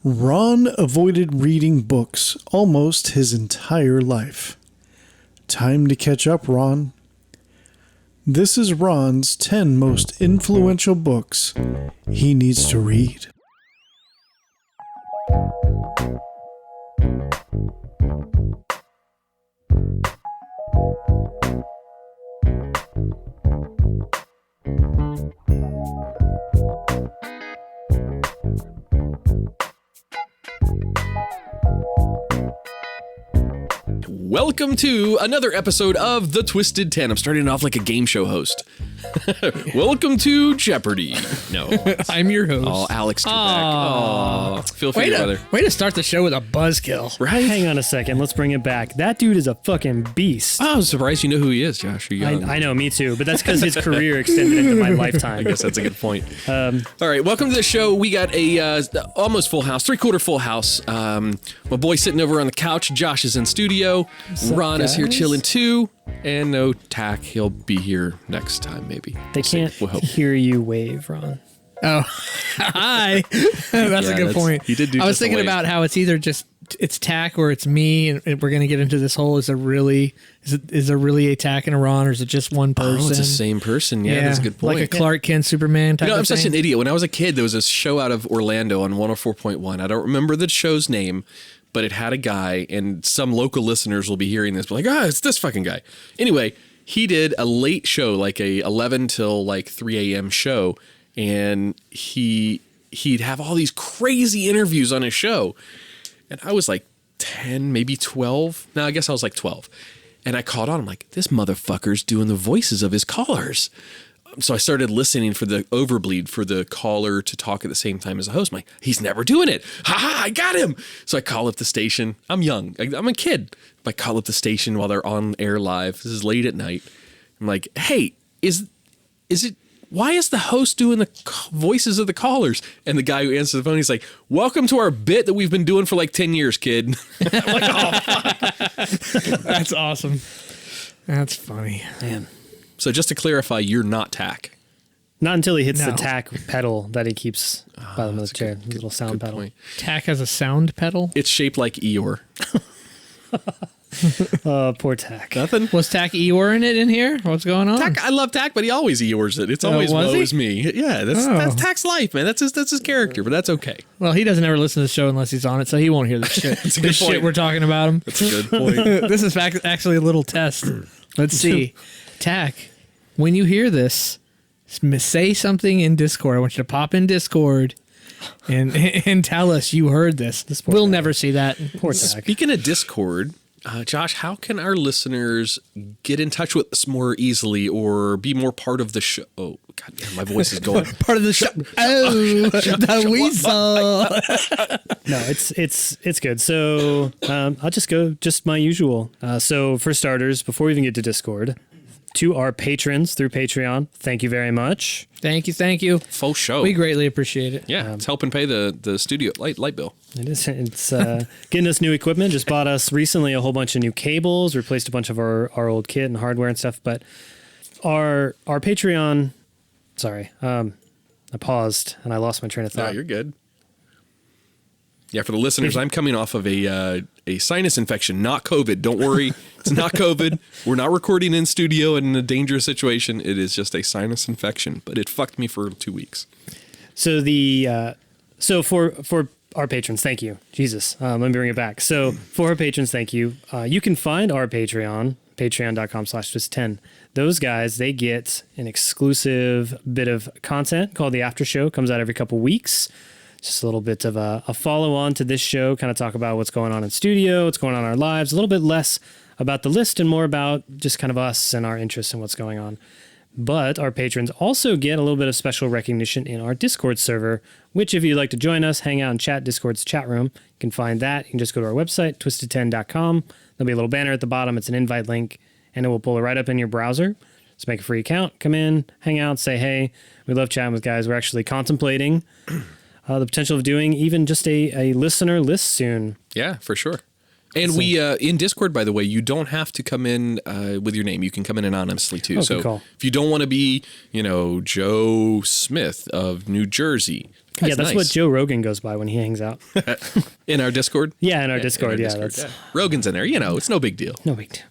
Ron avoided reading books almost his entire life. Time to catch up, Ron. This is Ron's 10 most influential books he needs to read. Welcome to another episode of The Twisted 10. I'm starting off like a game show host. Welcome to Jeopardy. No. I'm your host. Oh, Alex Trebek. Oh, feel free, brother. Way to start the show with a buzzkill. Right? Hang on a second. Let's bring it back. That dude is a fucking beast. Oh, I'm surprised you know who he is, Josh. I know, me too. But that's because his career extended into my lifetime. I guess that's a good point. All right, welcome to the show. We got a almost full house, three-quarter full house. My boy's sitting over on the couch. Josh is in studio. Ron is here chilling too. And no Tach. He'll be here next time, maybe. They can't hear you wave, Ron. Oh, hi. That's a good point. He did do. I was thinking about how it's either it's Tach or it's me, and we're going to get into this whole is there really a Tach and a Ron, or is it just one person? Oh, it's the same person. Yeah, that's a good point. Like a Clark Kent Superman type. I'm of such thing. an idiot. When I was a kid, there was a show out of Orlando on 104.1. I don't remember the show's name, but it had a guy, and some local listeners will be hearing this, but like, it's this fucking guy. Anyway, he did a late show, like a 11 till like 3 a.m. show, and he'd have all these crazy interviews on his show. And I was like 10, maybe 12. No, I guess I was like 12. And I caught on. I'm like, this motherfucker's doing the voices of his callers. So I started listening for the overbleed for the caller to talk at the same time as the host. I'm like, he's never doing it. Ha, I got him. So I call up the station. I'm young. I'm a kid. I call up the station while they're on air live. This is late at night. I'm like, hey, is it, why is the host doing the voices of the callers? And the guy who answers the phone, he's like, welcome to our bit that we've been doing for like 10 years, kid. I'm like, oh, fuck. That's awesome. That's funny. Man. So just to clarify, you're not Tach. Not until he hits the Tach pedal that he keeps by the middle chair. The little sound pedal. Point. Tach has a sound pedal? It's shaped like Eeyore. Poor Tach. Nothing? Was Tach Eeyore in here? What's going on? Tach, I love Tach, but he always Eeyores it. It's always woe is me. Yeah, that's Tach's life, man. That's his character, but that's okay. Well, he doesn't ever listen to the show unless he's on it, so he won't hear the shit. This shit we're talking about him. That's a good point. This is actually a little test. Let's see. Tach, when you hear this, say something in Discord. I want you to pop in Discord and tell us you heard this. We'll never see that. Poor Tach. Speaking of Discord, Josh, how can our listeners get in touch with us more easily or be more part of the show? Oh, God damn, my voice is going. Part of the show. The weasel. No, it's good. So I'll just go my usual. So for starters, before we even get to Discord, to our patrons through Patreon, thank you very much. Thank you. Full show. We greatly appreciate it. Yeah, it's helping pay the studio light bill. It is. It's getting us new equipment. Just bought us recently a whole bunch of new cables, replaced a bunch of our old kit and hardware and stuff. But our Patreon, sorry, I paused and I lost my train of thought. No, you're good. Yeah, for the listeners, I'm coming off of a sinus infection, not COVID. Don't worry, it's not COVID. We're not recording in studio in a dangerous situation. It is just a sinus infection, but it fucked me for 2 weeks. So for our patrons, thank you. Jesus, let me bring it back. So for our patrons, thank you. You can find our Patreon, patreon.com/twist10. Those guys, they get an exclusive bit of content called the After Show. Comes out every couple weeks. Just a little bit of a follow-on to this show, kind of talk about what's going on in studio, what's going on in our lives, a little bit less about the list and more about just kind of us and our interests and what's going on. But our patrons also get a little bit of special recognition in our Discord server, which if you'd like to join us, hang out and chat, Discord's chat room, you can find that. You can just go to our website, twisted10.com. There'll be a little banner at the bottom. It's an invite link, and it will pull it right up in your browser. Just make a free account, come in, hang out, say, hey, we love chatting with guys. We're actually contemplating the potential of doing even just a listener list soon. Yeah, for sure. And we in Discord, by the way, you don't have to come in with your name. You can come in anonymously too. Oh, so good call. if you don't want to be, Joe Smith of New Jersey, That's what Joe Rogan goes by when he hangs out. in our Discord. Yeah, in our Discord. That's Rogan's in there. It's no big deal. no big deal.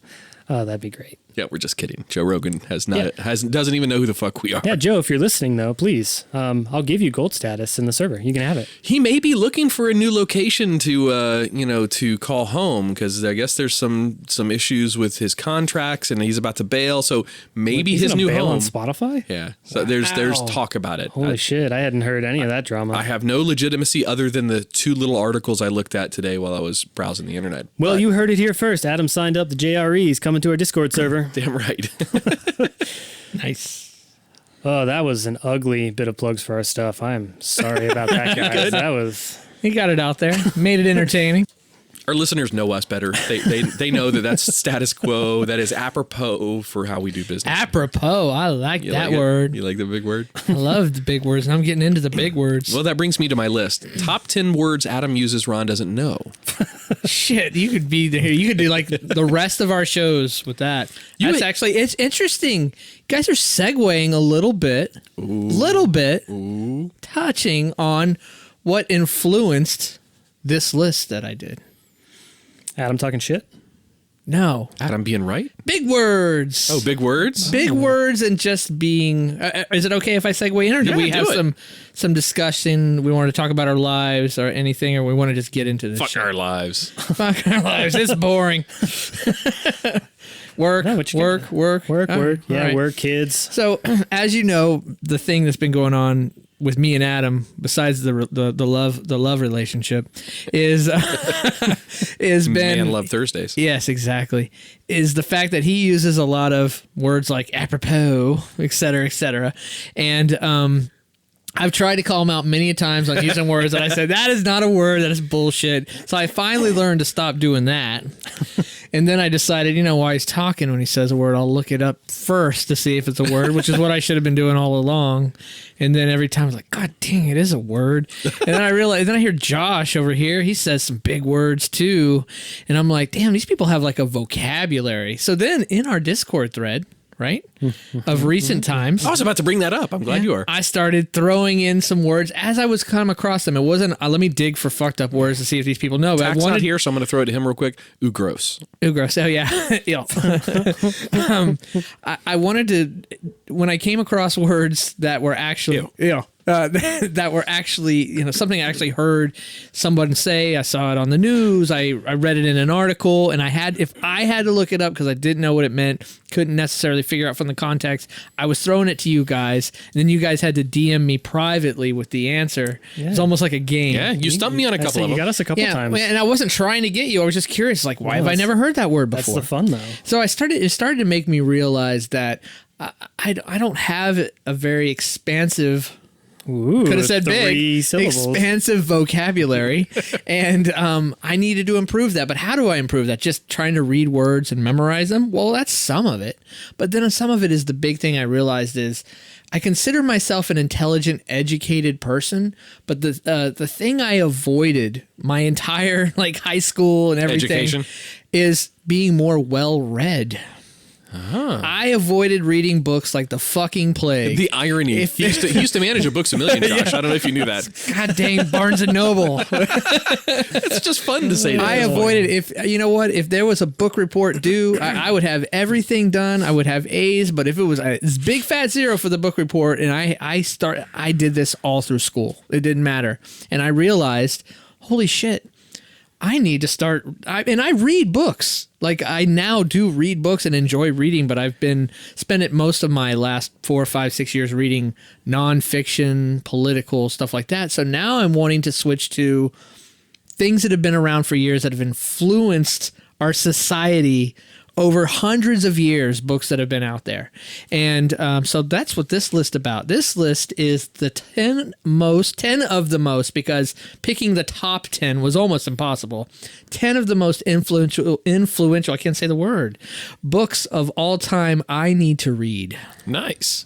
Oh, that'd be great. Yeah, we're just kidding. Joe Rogan doesn't even know who the fuck we are. Yeah, Joe, if you're listening though, please, I'll give you gold status in the server. You can have it. He may be looking for a new location to call home, because I guess there's some issues with his contracts and he's about to bail. So maybe He's his gonna new bail home on Spotify. Yeah. So there's talk about it. Holy shit! I hadn't heard any of that drama. I have no legitimacy other than the 2 little articles I looked at today while I was browsing the internet. Well, you heard it here first. Adam signed up the JREs coming to our Discord server. Damn right. Nice. Oh, that was an ugly bit of plugs for our stuff. I'm sorry about that, guys. That was. He got it out there. Made it entertaining. Our listeners know us better. They know that's status quo. That is apropos for how we do business. Apropos. I like You that like it? word. You like the big word? I love the big words, and I'm getting into the big words. Well, that brings me to my list. Top 10 words Adam uses Ron doesn't know. Shit, you could be there. You could do like the rest of our shows with that. It's interesting. You guys are segueing a little bit, touching on what influenced this list that I did. Adam talking shit? No. Adam being right? Big words. Oh, big words? Big words and just being... is it okay if I segue in, or do we have some discussion? We want to talk about our lives or anything, or we want to just get into this? Fuck our lives. Fuck our lives. It's boring. Work. Yeah, right. work, kids. So, as you know, the thing that's been going on with me and Adam, besides the love relationship, is been Man Love Thursdays. Yes, exactly. Is the fact that he uses a lot of words like apropos, et cetera, and I've tried to call him out many times on using words that I said, that is not a word, that is bullshit. So I finally learned to stop doing that. And then I decided, while he's talking, when he says a word, I'll look it up first to see if it's a word, which is what I should have been doing all along. And then every time I was like, God dang, it is a word. And then I realized, then I hear Josh over here, he says some big words too. And I'm like, damn, these people have like a vocabulary. So then in our Discord thread, right, of recent times, I was about to bring that up. I'm glad you are. I started throwing in some words as I was coming across them. It wasn't, let me dig for fucked up words to see if these people know. But Tach's not here, so I'm going to throw it to him real quick. Ooh, gross. Ooh, gross. Oh, yeah. I wanted to, when I came across words that were actually... that were actually, something I actually heard someone say. I saw it on the news. I read it in an article, and if I had to look it up because I didn't know what it meant, couldn't necessarily figure out from the context, I was throwing it to you guys, and then you guys had to DM me privately with the answer. Yeah. It's almost like a game. Yeah, you stumped me on a couple of them. You got us a couple times. And I wasn't trying to get you. I was just curious, like, why have I never heard that word before? That's the fun, though. So it started to make me realize that I don't have a very expansive... could have said big, expansive vocabulary, and I needed to improve that. But how do I improve that? Just trying to read words and memorize them? Well, that's some of it. But then some of it is the big thing I realized is I consider myself an intelligent, educated person, but the thing I avoided my entire high school and everything Education. is being more well-read. I avoided reading books like the fucking plague. The irony. He used to manage a Books A Million, Josh. I don't know if you knew that. God dang, Barnes and Noble. It's just fun to say that. I avoided, if there was a book report due, I would have everything done. I would have A's, but if it was a big fat zero for the book report, and I did this all through school. It didn't matter. And I realized, holy shit, I need to start, and I read books. I now do read books and enjoy reading, but I've been spending most of my last 4, 5, 6 years reading nonfiction, political, stuff like that. So now I'm wanting to switch to things that have been around for years that have influenced our society over hundreds of years, books that have been out there. And so that's what this list about. This list is the 10 of the most, because picking the top 10 was almost impossible. 10 of the most influential, I can't say the word, books of all time I need to read. Nice.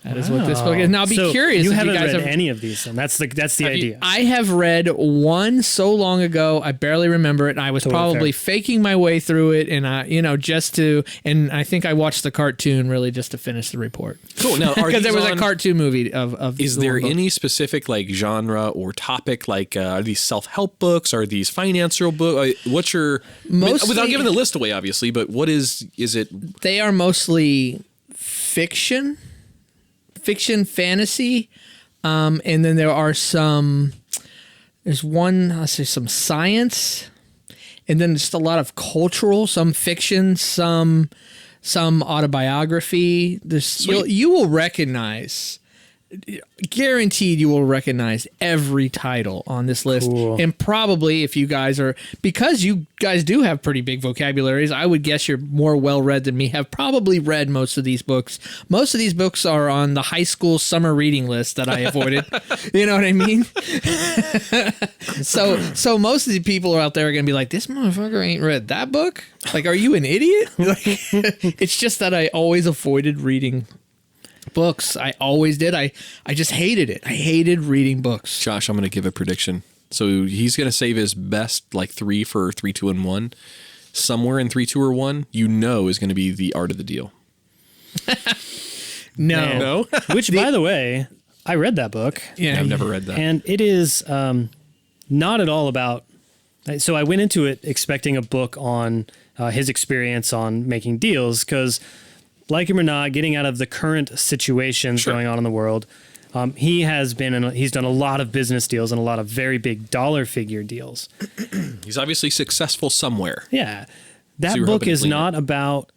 That is what this book is. Now, I'll be curious. You if haven't you guys read have, any of these, and that's the idea. I have read one so long ago, I barely remember it. And I was probably faking my way through it, and and I think I watched the cartoon really just to finish the report. Cool. Now, because there was a cartoon movie of. Is there any specific like genre or topic? Like, are these self-help books? Are these financial books? What's your without giving the list away, obviously? But what is it? They are mostly fiction, fantasy, and then there are some. There's one. I'll say some science, and then just a lot of cultural. Some fiction, some autobiography. There's you will recognize. Guaranteed you will recognize every title on this list. Cool. And probably if you guys are, because you guys do have pretty big vocabularies, I would guess you're more well-read than me, have probably read most of these books. Most of these books are on the high school summer reading list that I avoided. You know what I mean? So most of the people out there are going to be like, this motherfucker ain't read that book? Like, are you an idiot? It's just that I always avoided reading books. I always did. I just hated it. I hated reading books. Josh, I'm going to give a prediction. So he's going to save his best like 3 for 3, 2, and 1. Somewhere in 3, 2, or 1, is going to be The Art of the Deal. No. Which, by the way, I read that book. Yeah, I've never read that. And it is not at all about. So I went into it expecting a book on his experience on making deals because, like him or not, getting out of the current situations going on in the world, he's done a lot of business deals and a lot of very big dollar figure deals. He's obviously successful somewhere. Yeah. That book is not about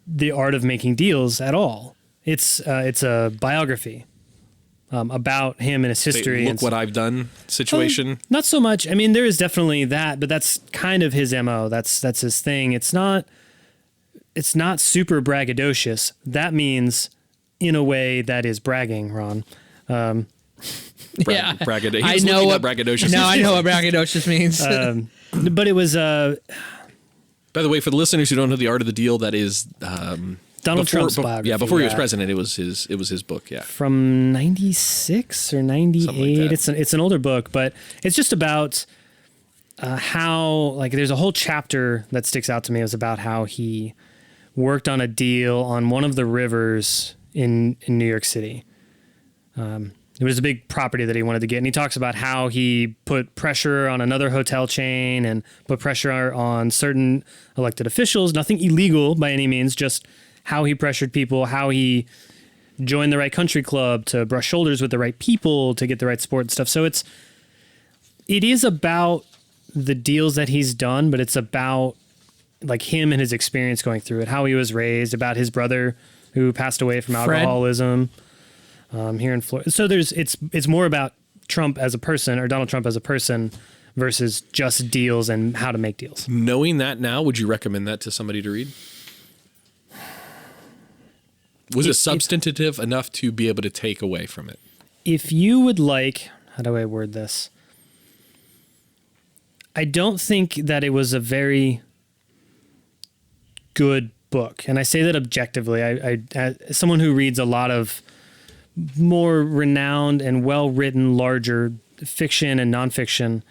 the art of making deals at all. It's a biography about him and his history. Look what I've done situation. Not so much. I mean, there is definitely that, but that's kind of his MO. That's his thing. It's not super braggadocious. That means in a way that is bragging, Ron. Braggadocious. I know what braggadocious. No, I know what braggadocious means. But it was. By the way, for the listeners who don't know The Art of the Deal, that is Donald Trump's biography. Yeah, before he was president, it was his book. Yeah, from 96 or 98. It's an older book, but it's just about how there's a whole chapter that sticks out to me. It was about how he worked on a deal on one of the rivers in New York City. It was a big property that he wanted to get, and he talks about how he put pressure on another hotel chain and put pressure on certain elected officials. Nothing illegal by any means, just how he pressured people, how he joined the right country club to brush shoulders with the right people to get the right support and stuff. So it is about the deals that he's done, but it's about him and his experience going through it, how he was raised, about his brother who passed away from alcoholism here in Florida. So it's more about Trump as a person, or Donald Trump as a person, versus just deals and how to make deals. Knowing that now, would you recommend that to somebody to read? Was it substantive enough to be able to take away from it? If you would like, how do I word this? I don't think that it was a very good book. And I say that objectively. I as someone who reads a lot of more renowned and well-written, larger fiction and nonfiction,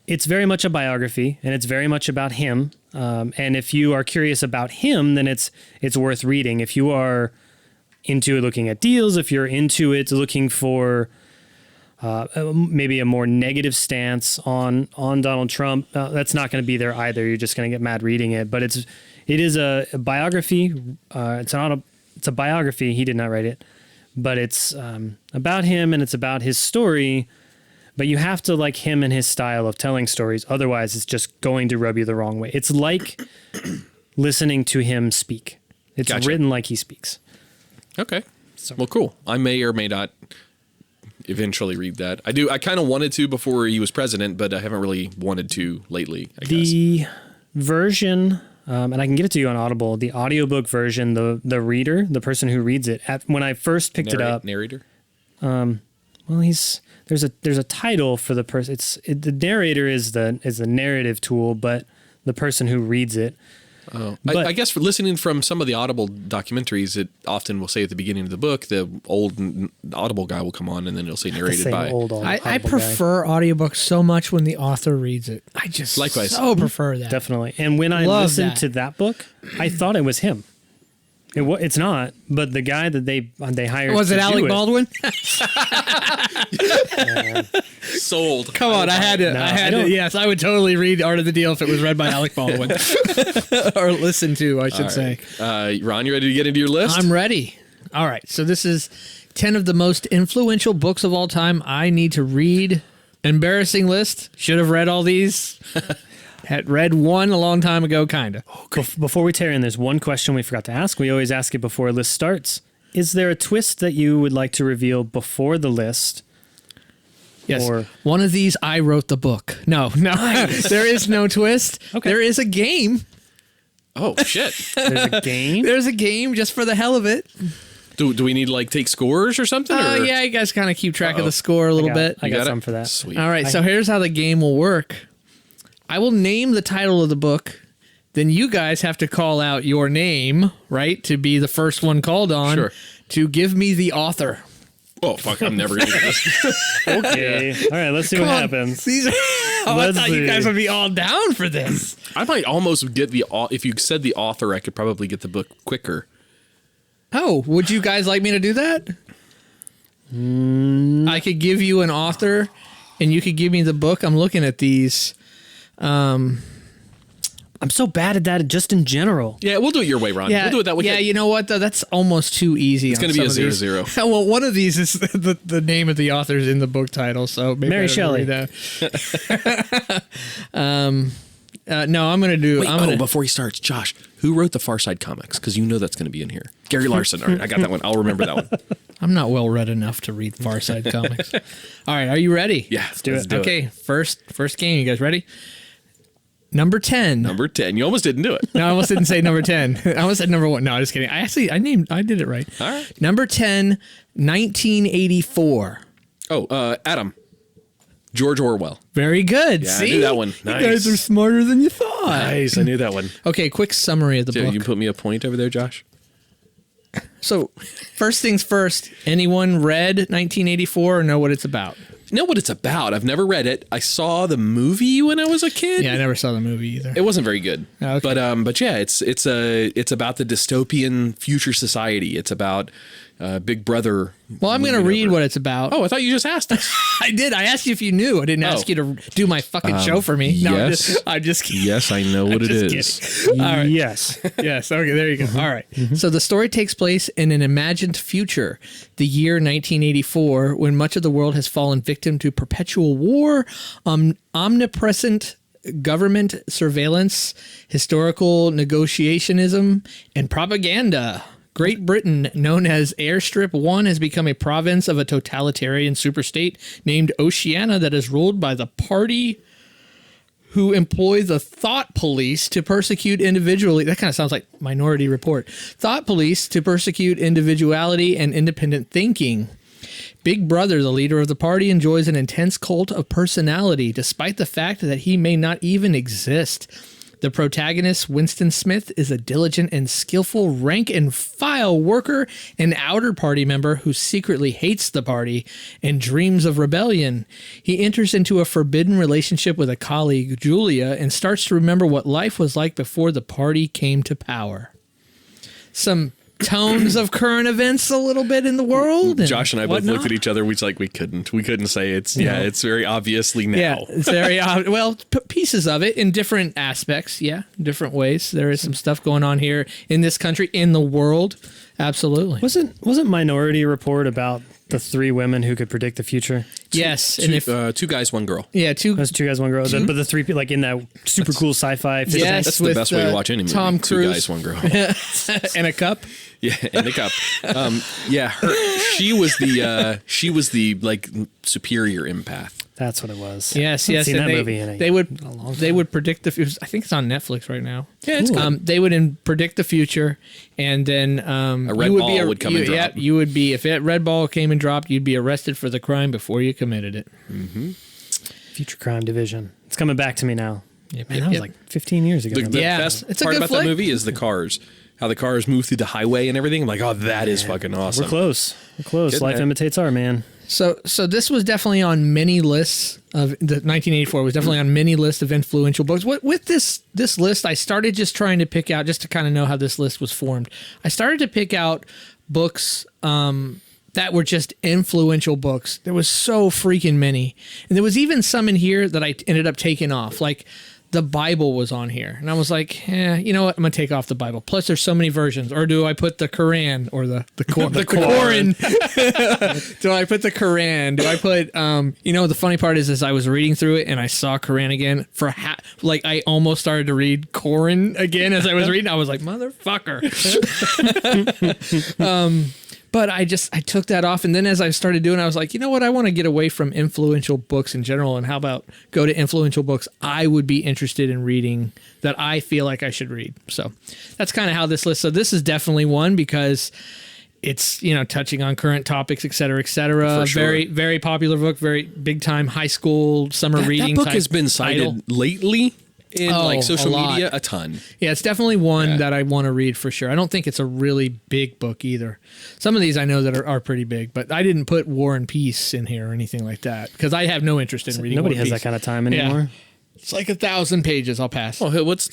it's very much a biography, and it's very much about him. And if you are curious about him, then it's worth reading. If you are into looking at deals, if you're into it looking for maybe a more negative stance on Donald Trump, that's not going to be there either. You're just going to get mad reading it. But it is a biography. It's a biography. He did not write it, but it's about him, and it's about his story. But you have to like him and his style of telling stories. Otherwise, it's just going to rub you the wrong way. It's like listening to him speak. It's written like he speaks. Okay. Well, cool. I may or may not eventually read that. I kind of wanted to before he was president, but I haven't really wanted to lately, I guess. The version, and I can get it to you on Audible, the audiobook version, the reader, the person who reads it, when I first picked it up. Narrator? Well, there's a title for the person. The narrator is the narrative tool, but the person who reads it, Oh, But- I guess for listening from some of the Audible documentaries, it often will say at the beginning of the book, the old Audible guy will come on and then it'll say The narrated same by. old I Audible guy. prefer audiobooks so much when the author reads it. I just Likewise. so prefer that. Definitely. And when I Love listened that. to that book, I thought it was him. It's not, but the guy that they hired Was it to do Alec Baldwin? Sold. Come on, I had to. No, I I had don't- to. Yes, I would totally read Art of the Deal if it was read by Alec Baldwin, or listen to, I should say. Ron, you ready to get into your list? I'm ready. All right, so this is 10 of the most influential books of all time. I need to read. Embarrassing list. Should have read all these. Had read one a long time ago, kind of. Before we tear in, there's one question we forgot to ask. We always ask it before a list starts. Is there a twist that you would like to reveal before the list? Yes. Or- One of these, I wrote the book. No, there is no twist. Okay. There is a game. Oh, shit. There's a game? There's a game just for the hell of it. do we need to like take scores or something? Or? Yeah, you guys kind of keep track of the score a little bit. I You got got it? some for that. Sweet. All right, so here's how the game will work. I will name the title of the book. Then you guys have to call out your name, right, to be the first one called on, Sure. to give me the author. Oh, fuck. I'm never going to get this. Okay. All right, let's see what Come on. happens. These are, I Let's thought you see. guys would be all down for this. I might almost get if you said the author, I could probably get the book quicker. Oh, would you guys like me to do that? I could give you an author, and you could give me the book. I'm looking at these. I'm so bad at that just in general. Yeah, we'll do it your way, Ron. Yeah, We'll do it that way. yeah. You know what? Though that's almost too easy. It's going gonna to be a 0-0. Well, one of these is the name of the author's in the book title. So maybe Mary I don't Shelley. read that. No, I'm going to do. Wait, I'm gonna, before he starts, Josh, who wrote the Far Side comics? Because you know that's going to be in here. Gary Larson. All right, I got that one. I'll remember that one. I'm not well read enough to read Far Side comics. All right, are you ready? Yeah, let's do it. Okay, first game. You guys ready? Number 10. Number 10. You almost didn't do it. No, I almost didn't say number 10. I almost said number 1. No, I'm just kidding. I did it right. All right. Number 10, 1984. Oh, Adam. George Orwell. Very good. Yeah, I See? knew that one. You Nice. guys are smarter than you thought. Nice. I knew that one. Okay, quick summary of the So book. you put me a point over there, Josh? So, first things first, anyone read 1984 or know what it's about? Know what it's about. I've never read it. I saw the movie when I was a kid. Yeah, I never saw the movie either. It wasn't very good. Oh, okay. But yeah, it's about the dystopian future society. It's about Big Brother. Well, I'm going to moving read over. what it's about. Oh, I thought you just asked us. I did. I asked you if you knew. I didn't ask you to do my fucking show for me. No, yes. I'm just kidding. Yes, I know what it Just is. kidding. All right. Yes. Yes. Okay. There you go. All right. So the story takes place in an imagined future, the year 1984, when much of the world has fallen victim to perpetual war, omnipresent government surveillance, historical negotiationism, and propaganda. Great Britain, known as Airstrip 1, has become a province of a totalitarian superstate named Oceania that is ruled by the party who employ the thought police to persecute individually. That kind of sounds like Minority Report. Thought police to persecute individuality and independent thinking. Big Brother, the leader of the party, enjoys an intense cult of personality, despite the fact that he may not even exist. The protagonist, Winston Smith, is a diligent and skillful rank-and-file worker and outer party member who secretly hates the party and dreams of rebellion. He enters into a forbidden relationship with a colleague, Julia, and starts to remember what life was like before the party came to power. Some tones of current events a little bit in the world. Josh and I both looked at each other. We couldn't say it's. Yeah, it's very obviously now. Yeah, it's very well, pieces of it in different aspects. Yeah, different ways. There is some stuff going on here in this country, in the world. Absolutely. Wasn't Minority Report about the 3 women who could predict the future? Yes, and if 2 guys, 1 girl. yeah, two. Those 2 guys, 1 girl. But the 3 people, like in that super cool sci-fi. Yes, That's the with, best way to watch any movie. Tom 2 Cruise. guys, 1 girl. and a cup. Yeah, and the cup. Yeah, she was the like superior empath. That's what it was. Yes, I haven't yes. seen and that movie in they would predict the future. I think it's on Netflix right now. Yeah, it's good. They would predict the future, and then A red ball would come and drop. Yeah, you would be if a red ball came and dropped, you'd be arrested for the crime before you committed it. Future Crime Division. It's coming back to me now. Yeah, man, that was like 15 years ago. The Yeah, best it's a part good about flick. that movie is the cars. How the cars move through the highway and everything. I'm like, oh, that is fucking awesome. We're close. We're close. Good, Life man. imitates art, man. So this was definitely on many lists of the 1984 was definitely on many lists of influential books. With this list, I started just trying to pick out, just to kind of know how this list was formed. I started to pick out books that were just influential books. There was so freaking many, and there was even some in here that I ended up taking off, like. The Bible was on here, and I was like, you know what? I'm gonna take off the Bible. Plus, there's so many versions. Or do I put the Quran or the Quran? Do I put the Quran? Do I put the funny part is I was reading through it and I saw Quran again for I almost started to read Quran again as I was reading. I was like, motherfucker. But I took that off, and then as I started doing, I was like, you know what? I want to get away from influential books in general, and how about go to influential books I would be interested in reading that I feel like I should read. So that's kind of how this list. So this is definitely one because it's touching on current topics, et cetera, et cetera. For sure. Very, very popular book, very big time high school summer reading. That book type has been cited title. lately in Oh, social a lot. media a ton. Yeah, it's definitely one Yeah. that I want to read for sure. I don't think it's a really big book either. Some of these I know that are pretty big, but I didn't put War and Peace in here or anything like that because I have no interest in reading. Nobody War has and that Peace. kind of time anymore. It's like 1,000 pages. I'll pass. Oh, what's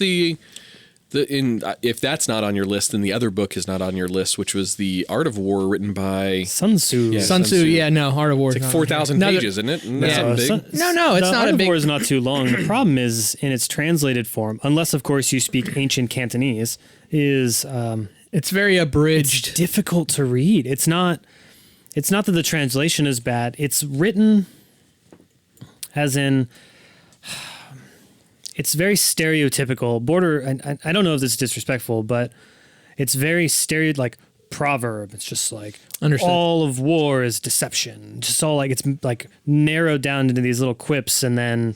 if that's not on your list, then the other book is not on your list, which was The Art of War, written by Sun Tzu. Yeah. Sun Tzu, yeah, no, Heart of War. It's like 4,000 pages, isn't it? Isn't that something big? No, it's the not Art a of big- War is not too long. The problem is in its translated form, unless of course you speak ancient Cantonese, is It's very abridged. it's difficult to read. It's not that the translation is bad. It's written as in it's very stereotypical. And I don't know if this is disrespectful, but it's very like proverb. It's just like Understood. all of war is deception. Just all like it's like narrowed down into these little quips and then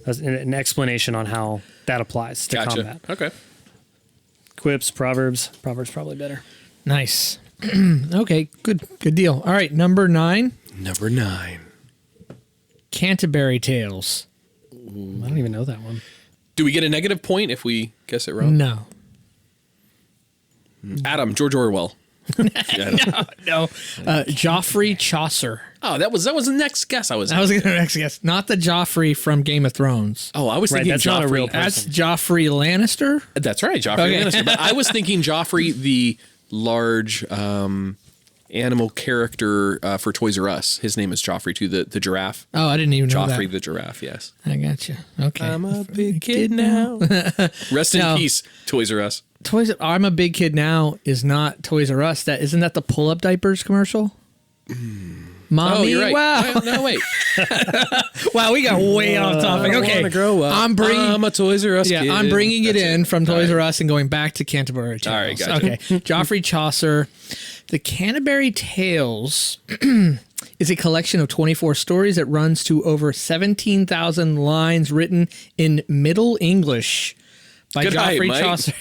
an explanation on how that applies to Gotcha. combat. Okay. Quips, proverbs probably better. Nice. Okay, good deal. All right, number 9, Number 9. Canterbury Tales. I don't even know that one. Do we get a negative point if we guess it wrong? No. Adam, George Orwell. No. Geoffrey Chaucer. Oh, that was the next guess I was. I was going to next guess. Not the Joffrey from Game of Thrones. Oh, I was Right, thinking that's not a Joffrey. real person. That's Joffrey Lannister. That's right, Joffrey Okay. Lannister. But I was thinking Joffrey, the large animal character for Toys R Us. His name is Joffrey too, the giraffe. Oh, I didn't even know Joffrey that. the giraffe, yes. I got you. Okay. I'm a big kid now. Rest in No. peace, Toys R Us. I'm a big kid now is not Toys R Us. Isn't that the pull-up diapers commercial? Mommy, Oh, you're right. wow. No, wait. Wow, we got way off topic. I Okay. want to grow up. I'm a Toys R Us kid. I'm bringing it That's in from All Toys right. R Us and going back to Canterbury Tales. All right, gotcha. Okay. Geoffrey Chaucer. The Canterbury Tales is a collection of 24 stories that runs to over 17,000 lines written in Middle English by Good night, Geoffrey Mike. Chaucer.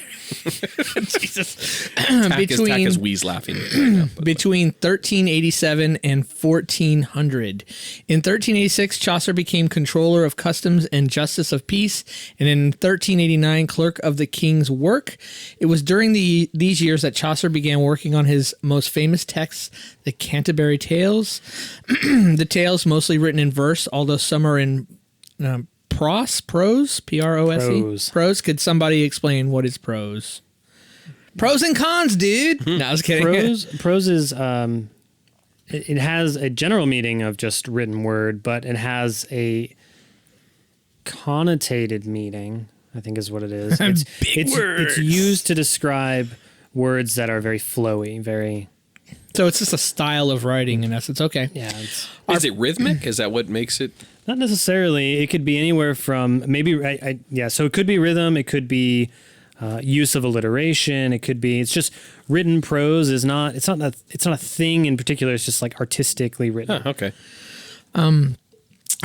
Jesus. Tack is wheeze laughing. Right now, but- Between 1387 and 1400. In 1386, Chaucer became controller of customs and justice of peace, and in 1389, clerk of the king's work. It was during these years that Chaucer began working on his most famous texts, the Canterbury Tales. The tales, mostly written in verse, although some are in prose, prose. Prose. Prose. Could somebody explain what is prose? Pros and cons, dude. No, I was kidding. Prose is it has a general meaning of just written word, but it has a connotated meaning, I think is what it is. Big words. It's used to describe words that are very flowy, very So it's just a style of writing in essence. Okay. it's Is it rhythmic? Is that what makes it? not necessarily. It could be anywhere from maybe so it could be rhythm, it could be use of alliteration, it could be it's just written prose is not it's not a thing in particular, it's just like artistically written. Huh, okay.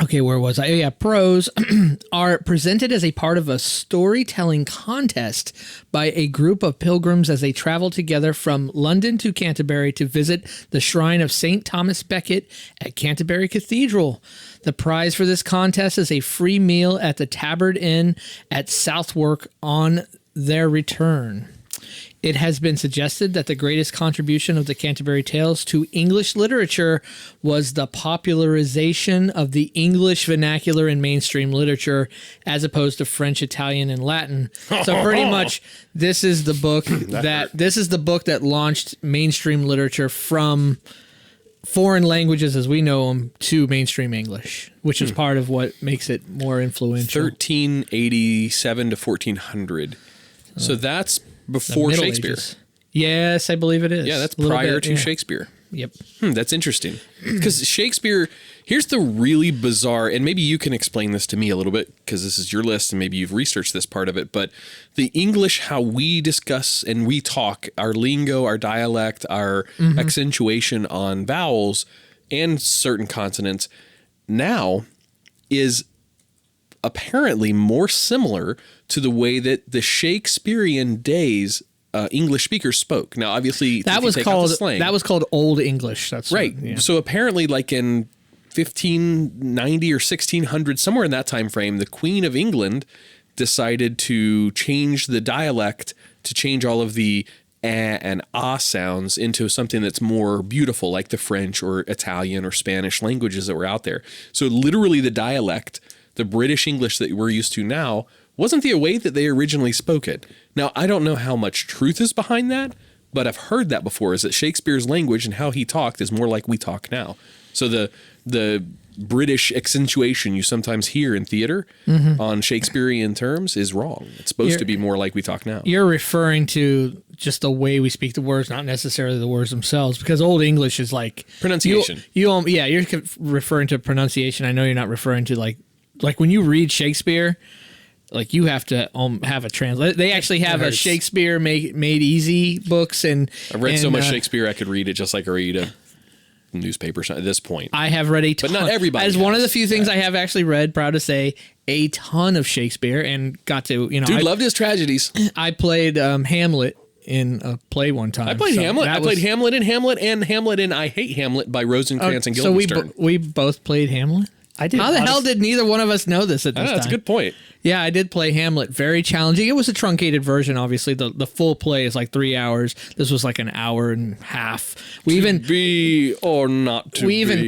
Okay, where was I? Yeah, prose are presented as a part of a storytelling contest by a group of pilgrims as they travel together from London to Canterbury to visit the shrine of St. Thomas Becket at Canterbury Cathedral. The prize for this contest is a free meal at the Tabard Inn at Southwark on their return. It has been suggested that the greatest contribution of the Canterbury Tales to English literature was the popularization of the English vernacular in mainstream literature, as opposed to French, Italian, and Latin. So pretty much, this is the book that launched mainstream literature from foreign languages as we know them to mainstream English, which is part of what makes it more influential. 1387 to 1400. So that's before Middle Shakespeare. Ages. Yes, I believe it is. Yeah, that's A little prior bit, to yeah. Shakespeare. Yep. That's interesting. Because Shakespeare, here's the really bizarre, and maybe you can explain this to me a little bit, because this is your list, and maybe you've researched this part of it, but the English, how we discuss and we talk, our lingo, our dialect, our accentuation on vowels and certain consonants now is apparently more similar to the way that the Shakespearean days English speakers spoke. Now, obviously, That was called Old English. That's right. Yeah. So apparently, like in 1590 or 1600, somewhere in that time frame, the Queen of England decided to change the dialect, to change all of the and sounds into something that's more beautiful, like the French or Italian or Spanish languages that were out there. So literally, the dialect, the British English that we're used to now, wasn't the way that they originally spoke it. Now, I don't know how much truth is behind that, but I've heard that before, is that Shakespeare's language and how he talked is more like we talk now. So the British accentuation you sometimes hear in theater on Shakespearean terms is wrong. It's supposed to be more like we talk now. You're referring to just the way we speak the words, not necessarily the words themselves, because Old English is like Pronunciation. You're referring to pronunciation. I know you're not referring to like when you read Shakespeare. Like you have to have a translate. They actually have a Shakespeare made easy books, and I've read so much Shakespeare I could read it just like I read a newspaper at this point. I have read a ton. But not everybody. As one of has. the few things I have actually read, proud to say, a ton of Shakespeare, and got to Dude loved his tragedies. I played Hamlet in a play one time. I played Hamlet. I played Hamlet in Hamlet and Hamlet in I Hate Hamlet by Rosencrantz and Guildenstern. So we both played Hamlet. I did. How the hell did neither one of us know this at this time? That's a good point. Yeah, I did play Hamlet. Very challenging. It was a truncated version, obviously. The full play is like 3 hours. This was like an hour and a half. We even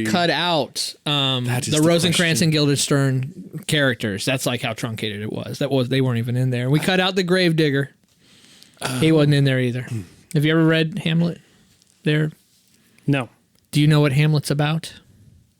cut out the Rosencrantz and Guildenstern characters. That's like how truncated it was. They weren't even in there. We cut out the Gravedigger. He wasn't in there either. Have you ever read Hamlet? There. No. Do you know what Hamlet's about?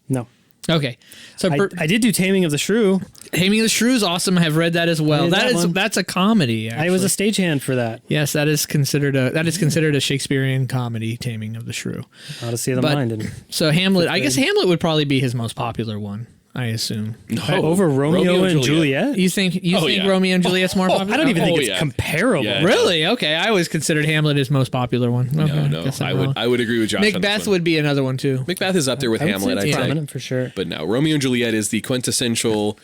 No. Okay, so I did do Taming of the Shrew. Taming of the Shrew is awesome. I have read that as well. That's a comedy. Actually. I was a stagehand for that. Yes, that is considered a Shakespearean comedy, Taming of the Shrew. Odyssey of the Mind. And so Hamlet, I guess Hamlet would probably be his most popular one. I assume. No, over Romeo and Juliet? You think Romeo and Juliet's more popular? I don't even think it's comparable. Yeah, really? Okay, I always considered Hamlet his most popular one. Okay, No. I would agree with Josh. Macbeth would be another one too. Macbeth is up there with Hamlet. It's prominent for sure. But no, Romeo and Juliet is the quintessential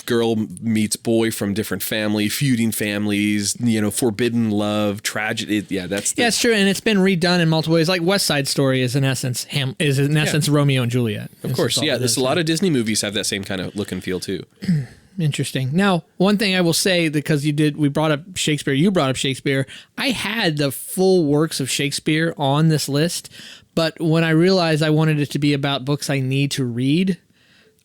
girl meets boy from different feuding families, forbidden love, tragedy. It's true, and it's been redone in multiple ways. Like West Side Story is in essence Romeo and Juliet. Of course, yeah. There's a lot of Disney movies have that same kind of look and feel too. Interesting. Now, one thing I will say, because we brought up Shakespeare, you brought up Shakespeare. I had the full works of Shakespeare on this list, but when I realized I wanted it to be about books I need to read,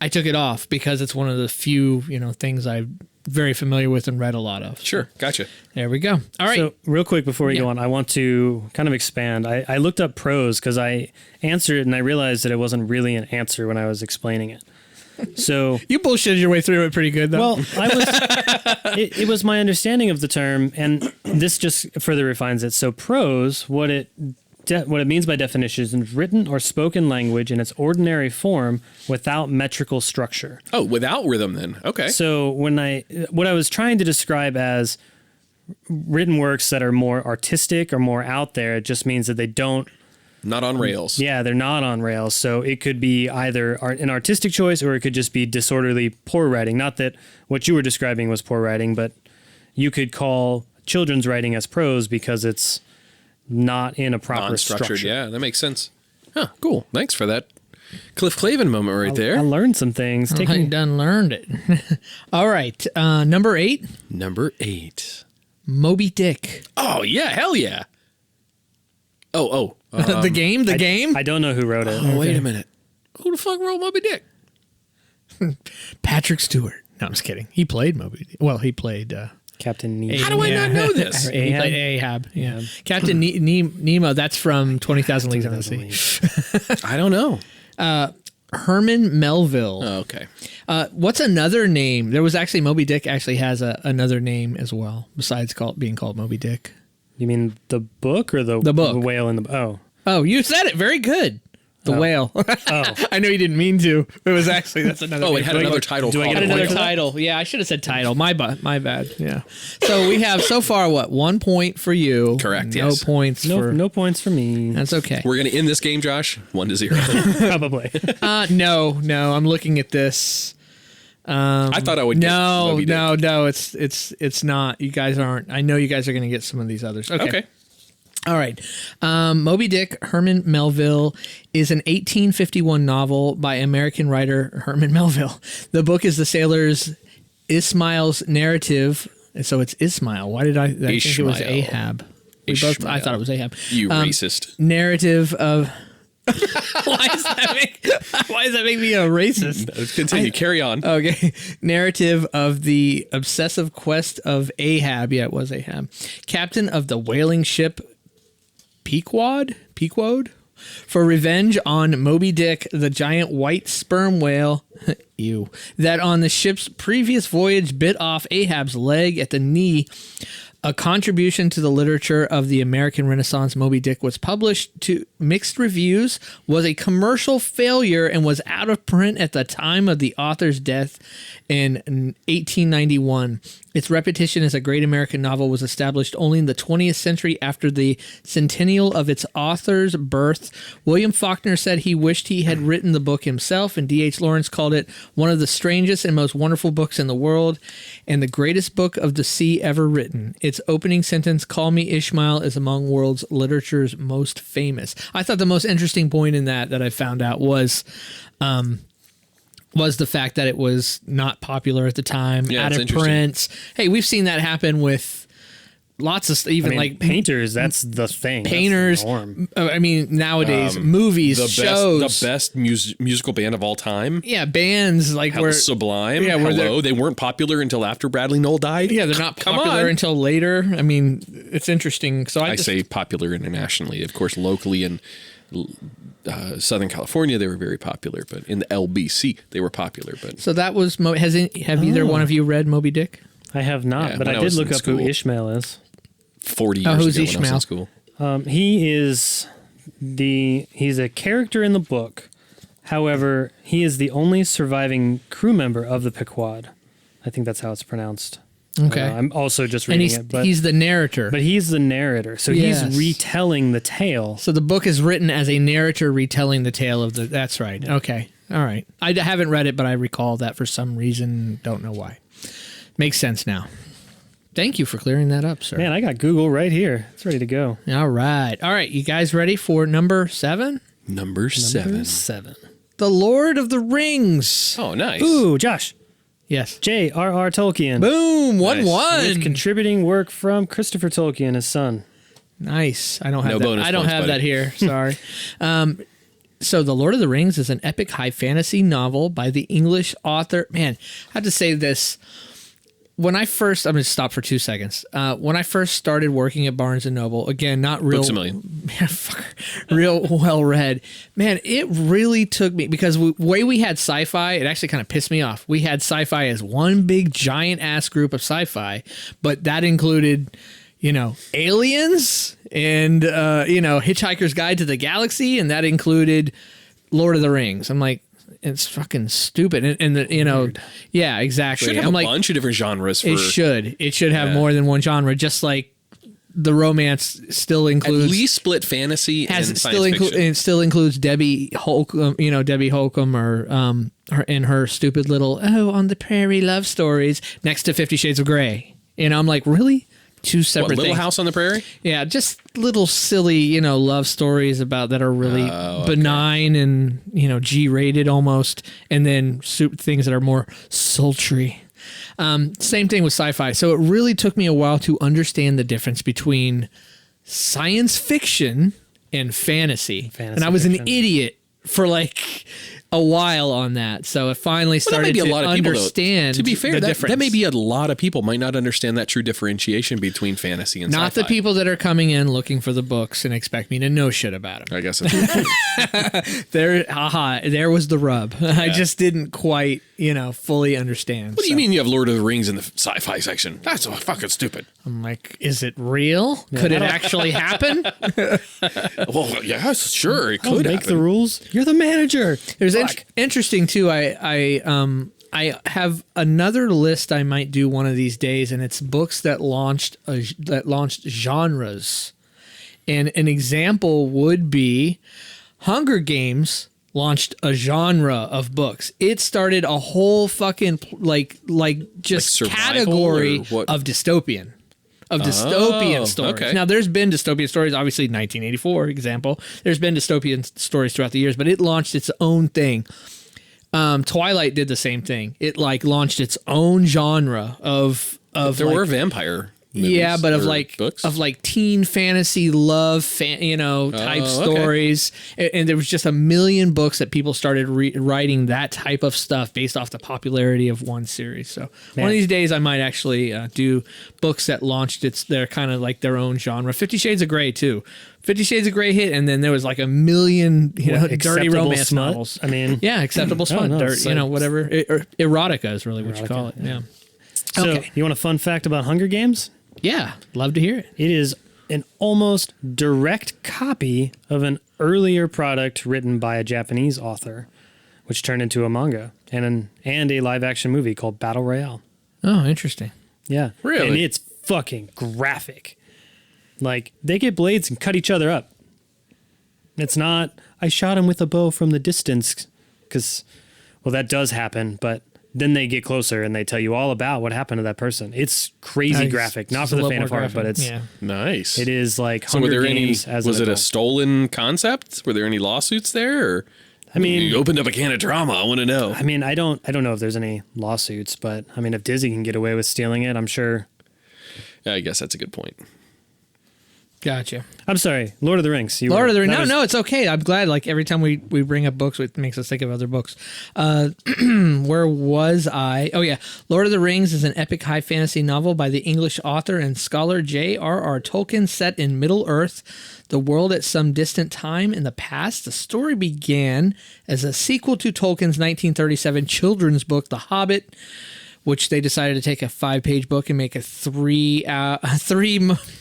I took it off because it's one of the few, things I'm very familiar with and read a lot of. Sure. Gotcha. There we go. All right. So real quick before we go on, I want to kind of expand. I looked up prose because I answered it and I realized that it wasn't really an answer when I was explaining it. So you bullshitted your way through it pretty good, though. Well, it was my understanding of the term, and this just further refines it. So prose, what it means by definition is written or spoken language in its ordinary form without metrical structure. Oh, without rhythm then. Okay. So what I was trying to describe as written works that are more artistic or more out there, it just means that they don't. Not on rails. Yeah, they're not on rails. So it could be either an artistic choice or it could just be disorderly poor writing. Not that what you were describing was poor writing, but you could call children's writing as prose because it's not in a proper structure. Yeah, that makes sense. Huh, cool. Thanks for that Cliff Clavin moment right I there. learned some things. I done learned it. All right. Number 8, Number 8. Moby Dick. Oh, yeah. Hell yeah. Oh. The game? I don't know who wrote it. Oh, wait a minute. Who the fuck wrote Moby Dick? Patrick Stewart. No, I'm just kidding. He played Moby Dick. Well, he played... Captain Nemo. How do I not know this? He played Ahab. Yeah. Captain Nemo, that's from 20,000 Leagues Under the Sea. I don't know. Herman Melville. Oh, okay. What's another name? There was actually Moby Dick actually has another name as well besides being called Moby Dick. You mean the book or the book? The whale in the... Oh. Oh, you said it. Very good. The whale. Oh. I know you didn't mean to. It was actually, that's another Oh, name. it had another title. do I called get Had another Whale. title. Yeah, I should have said title. My bad. Yeah. So we have so far, 1 point for you. Correct, No yes. points for... No points for me. That's okay. We're going to end this game, Josh, 1-0. Probably. No. I'm looking at this. I thought I would get Moby Dick. No. It's not. You guys aren't. I know you guys are going to get some of these others. Okay. All right. Moby Dick, Herman Melville, is an 1851 novel by American writer Herman Melville. The book is the sailor's Ismail's narrative. So it's Ismail. Why did I think it was Ishmael. Ahab? Ishmael. I thought it was Ahab. You racist. Narrative of... Why does that make me a racist? Let's continue. Carry on. Okay. Narrative of the obsessive quest of Ahab. Yeah, it was Ahab. Captain of the whaling ship Pequod for revenge on Moby Dick, the giant white sperm whale, that on the ship's previous voyage bit off Ahab's leg at the knee. A contribution to the literature of the American Renaissance, Moby Dick was published to mixed reviews, was a commercial failure, and was out of print at the time of the author's death in 1891. Its reputation as a great American novel was established only in the 20th century after the centennial of its author's birth. William Faulkner said he wished he had written the book himself, and D.H. Lawrence called it one of the strangest and most wonderful books in the world and the greatest book of the sea ever written. Its opening sentence, "Call me Ishmael," is among world's literature's most famous. I thought the most interesting point in that I found out was the fact that it was not popular at the time, out of print. Hey, we've seen that happen with lots of like painters. That's the thing. Painters. That's the norm. I mean, nowadays, movies, shows, the best musical band of all time. Yeah, bands like Hell, Sublime. Yeah, Hello. They weren't popular until after Bradley Noel died. Yeah, they're not popular until later. I mean, it's interesting. So I say popular internationally. Of course, locally in Southern California, they were very popular, but in the LBC, they were popular. But so that was. Have either one of you read Moby Dick? I have not, but I did look up who Ishmael is. 40 years who's ago Ishmael? when I was in school. He's a character in the book. However, he is the only surviving crew member of the Pequod. I think that's how it's pronounced. Okay. I'm also just reading it. But he's the narrator. But he's the narrator. So Yes. he's retelling the tale. So the book is written as a narrator retelling the tale of the... That's right. Okay. All right. I haven't read it, but I recall that for some reason. Don't know why. Makes sense now. Thank you for clearing that up, sir. Man, I got Google right here. It's ready to go. All right. You guys ready for number 7? Number 7. The Lord of the Rings. Oh, nice. Ooh, Josh. Yes. J.R.R. Tolkien. Boom. 1-1. With contributing work from Christopher Tolkien, his son. Nice. I don't have No that. bonus I don't points, have buddy. that here. Sorry. So The Lord of the Rings is an epic high fantasy novel by the English author. Man, I have to say this. When I first, I'm going to stop for 2 seconds. When I first started working at Barnes & Noble, again, not real, Books A Million. real well read. Man, it really took me, because the way we had sci-fi, it actually kind of pissed me off. We had sci-fi as one big giant ass group of sci-fi, but that included, aliens and, Hitchhiker's Guide to the Galaxy, and that included Lord of the Rings. I'm like, it's fucking stupid. And yeah, exactly. Should have I'm a bunch of different genres. It should have more than one genre, just like the romance still includes. At least split fantasy and science fiction. It still includes Debbie Holcomb, Debbie Holcomb, or her stupid little on the prairie love stories next to 50 Shades of Grey. I'm like, really? two separate Little things. House on the Prairie? Yeah, just little silly, love stories about that are really benign and, G-rated almost, and then things that are more sultry. Same thing with sci-fi. So it really took me a while to understand the difference between science fiction and fantasy. And I was an idiot for like a while on that. So I finally started to understand. To be fair, the that difference. may be a lot of people might not understand that true differentiation between fantasy and Not sci-fi. the people that are coming in looking for the books and expect me to know shit about them. I guess that's There was the rub. I just didn't quite, fully understand. What do you mean you have Lord of the Rings in the sci-fi section? That's so fucking stupid. I'm like, is it real? Could it actually happen? Well, yes, sure, it Don't could make happen. the rules. You're the manager. There's interesting too. I have another list I might do one of these days, and it's books that launched genres. And an example would be Hunger Games launched a genre of books. It started a whole fucking just survival category or what? of dystopian. Dystopian stories. okay. Now, there's been dystopian stories, obviously 1984 example. There's been dystopian stories throughout the years, but it launched its own thing. Twilight did the same thing. It launched its own genre of There were vampire movies but of books. teen fantasy love type stories, and there was just a million books that people started writing that type of stuff based off the popularity of one series. So one of these days I might actually do books that launched they're kind of like their own genre. 50 Shades of Grey too. 50 Shades of Grey hit, and then there was like a million dirty acceptable romance smut? novels. I mean, yeah, acceptable smut, no, dirt, it's like- whatever. Erotica is really what you call it. Yeah. So, Okay. you want a fun fact about Hunger Games? Yeah, love to hear it. It is an almost direct copy of an earlier product written by a Japanese author, which turned into a manga and a live-action movie called Battle Royale. Oh, interesting. Yeah. Really? And it's fucking graphic. Like, they get blades and cut each other up. It's not, I shot him with a bow from the distance, because, well, that does happen, but then they get closer and they tell you all about what happened to that person. It's crazy Nice. graphic, not It's for a the little fan more of heart, but graphic. it's Nice. it is like So were Hunger there any? Games as Was an it a adult. stolen concept? Were there any lawsuits there? Or, I mean, you opened up a can of drama. I want to know. I mean, I don't know if there's any lawsuits, but I mean, if Disney can get away with stealing it, I'm sure. Yeah, I guess that's a good point. Gotcha. I'm sorry, Lord of the Rings. Lord of the Rings. No, it's okay. I'm glad. Like every time we bring up books, it makes us think of other books. Where was I? Oh yeah, Lord of the Rings is an epic high fantasy novel by the English author and scholar J.R.R. Tolkien, set in Middle Earth, the world at some distant time in the past. The story began as a sequel to Tolkien's 1937 children's book, The Hobbit, which they decided to take a 5-page book and make a three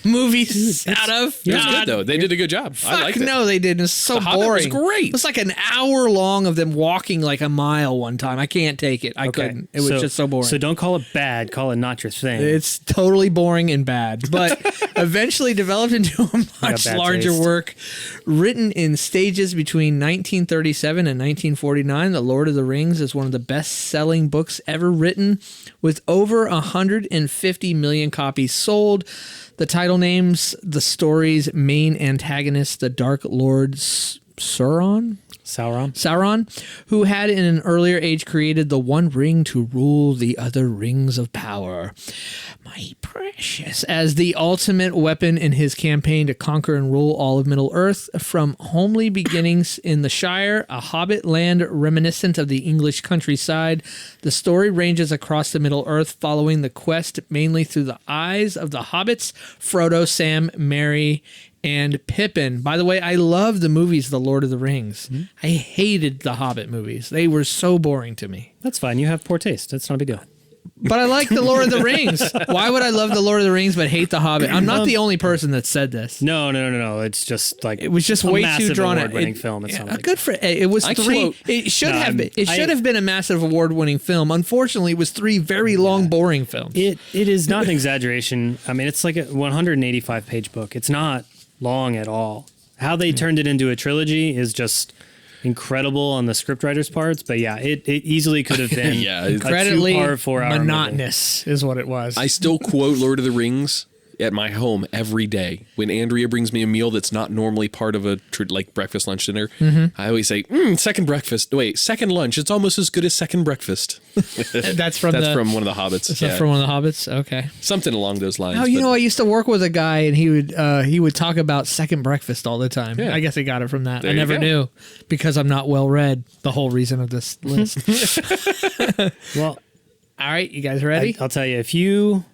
movies out of. It was good though. They did a good job. I liked it. No, they didn't. It's so The Hobbit was boring. great. It was like an hour long of them walking like a mile one time. I can't take it. I couldn't. It was just so boring. So don't call it bad. Call it not your thing. It's totally boring and bad, but eventually developed into a much bad larger taste. work. Written in stages between 1937 and 1949, The Lord of the Rings is one of the best-selling books ever written, with over 150 million copies sold. The title names the story's main antagonist, the Dark Lord Sauron, who had in an earlier age created the One Ring to rule the other rings of power. My precious. As the ultimate weapon in his campaign to conquer and rule all of Middle-earth. From homely beginnings in the Shire, a hobbit land reminiscent of the English countryside, the story ranges across the Middle-earth, following the quest mainly through the eyes of the hobbits, Frodo, Sam, Merry, and Pippin. By the way, I love the movies The Lord of the Rings. Mm-hmm. I hated the Hobbit movies. They were so boring to me. That's fine. You have poor taste. That's not a big deal. But I like The Lord of the Rings. Why would I love The Lord of the Rings but hate The Hobbit? I'm not the only person that said this. No. It's just like It was just a way massive too drawn out. award-winning film. It sounds like. Good for it. Was I three. quote- It should No, have been. It I- should have been a massive award-winning film. Unfortunately, it was 3 very long, boring films. It is not an exaggeration. I mean, it's like a 185-page book. It's not long at all. How they turned it into a trilogy is just incredible on the scriptwriter's parts. But yeah, it easily could have been Yeah, a Incredibly 2-part, 4-hour movie. monotonous is what it was. I still quote Lord of the Rings at my home every day. When Andrea brings me a meal that's not normally part of a like breakfast, lunch, dinner, I always say, second breakfast. Wait, second lunch. It's almost as good as second breakfast. That's from one of the Hobbits. Is that from one of the Hobbits? Okay. Something along those lines. Oh, I used to work with a guy, and he would talk about second breakfast all the time. Yeah. I guess I got it from that. There I never you go. knew because I'm not well read. The whole reason of this list. Well, All right, you guys ready? I'll tell you, if you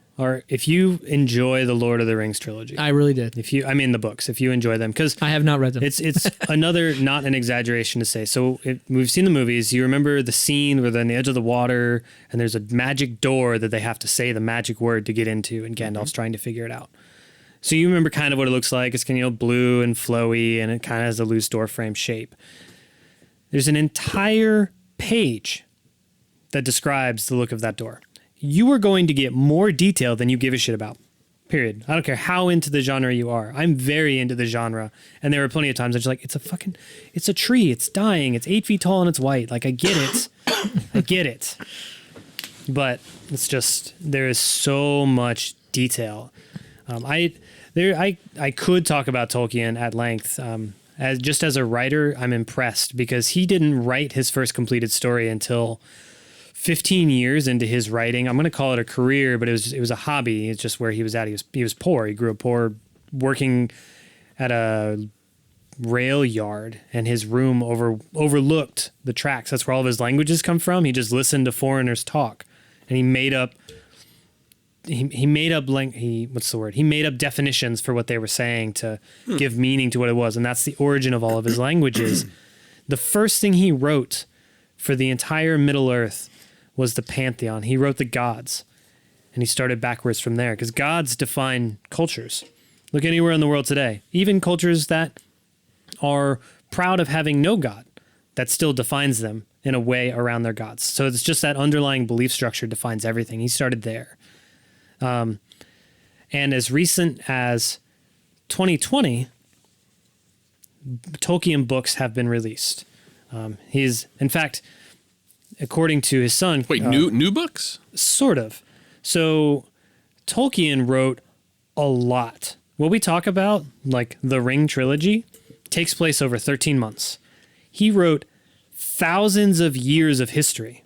enjoy the Lord of the Rings trilogy, I really did. the books, if you enjoy them, because I have not read them. it's another, not an exaggeration to say. So we've seen the movies. You remember the scene where they're on the edge of the water and there's a magic door that they have to say the magic word to get into, and Gandalf's trying to figure it out. So you remember kind of what it looks like. It's kind of blue and flowy, and it kind of has a loose door frame shape. There's an entire page that describes the look of that door. You are going to get more detail than you give a shit about. Period. I don't care how into the genre you are. I'm very into the genre. And there were plenty of times I'm just like, it's a tree. It's dying. It's 8 feet tall and it's white. Like, I get it. I get it. But it's just, there is so much detail. I could talk about Tolkien at length. As a writer, I'm impressed because he didn't write his first completed story until 15 years into his writing. I'm going to call it a career, but it was a hobby. It's just where he was at. He was poor. He grew up poor, working at a rail yard, and his room overlooked the tracks. That's where all of his languages come from. He just listened to foreigners talk, and he made up definitions for what they were saying to give meaning to what it was, and that's the origin of all of his languages. The first thing he wrote for the entire Middle Earth was the pantheon. He wrote the gods, and he started backwards from there, because gods define cultures. Look anywhere in the world today, even cultures that are proud of having no god, that still defines them in a way around their gods. So it's just that underlying belief structure defines everything. He started there. And as recent as 2020, Tolkien books have been released. He's, in fact, according to his son... Wait, new books? Sort of. So Tolkien wrote a lot. What we talk about, like the Ring trilogy, takes place over 13 months. He wrote thousands of years of history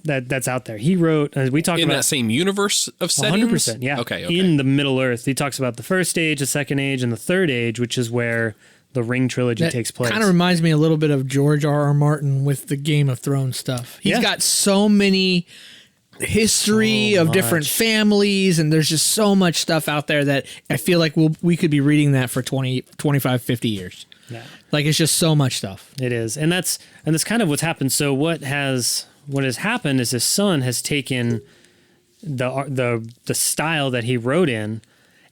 that's out there. He wrote, as we talked about... In that same universe of settings? 100%, yeah. Okay. In the Middle Earth. He talks about the first age, the second age, and the third age, which is where the Ring trilogy takes place. Kind of reminds me a little bit of George R.R. Martin with the Game of Thrones stuff. He's got so many history of different families, and there's just so much stuff out there that I feel like we could be reading that for 20, 25, 50 years. Yeah. Like, it's just so much stuff. It is. And that's kind of what's happened. So what has happened is his son has taken the style that he wrote in,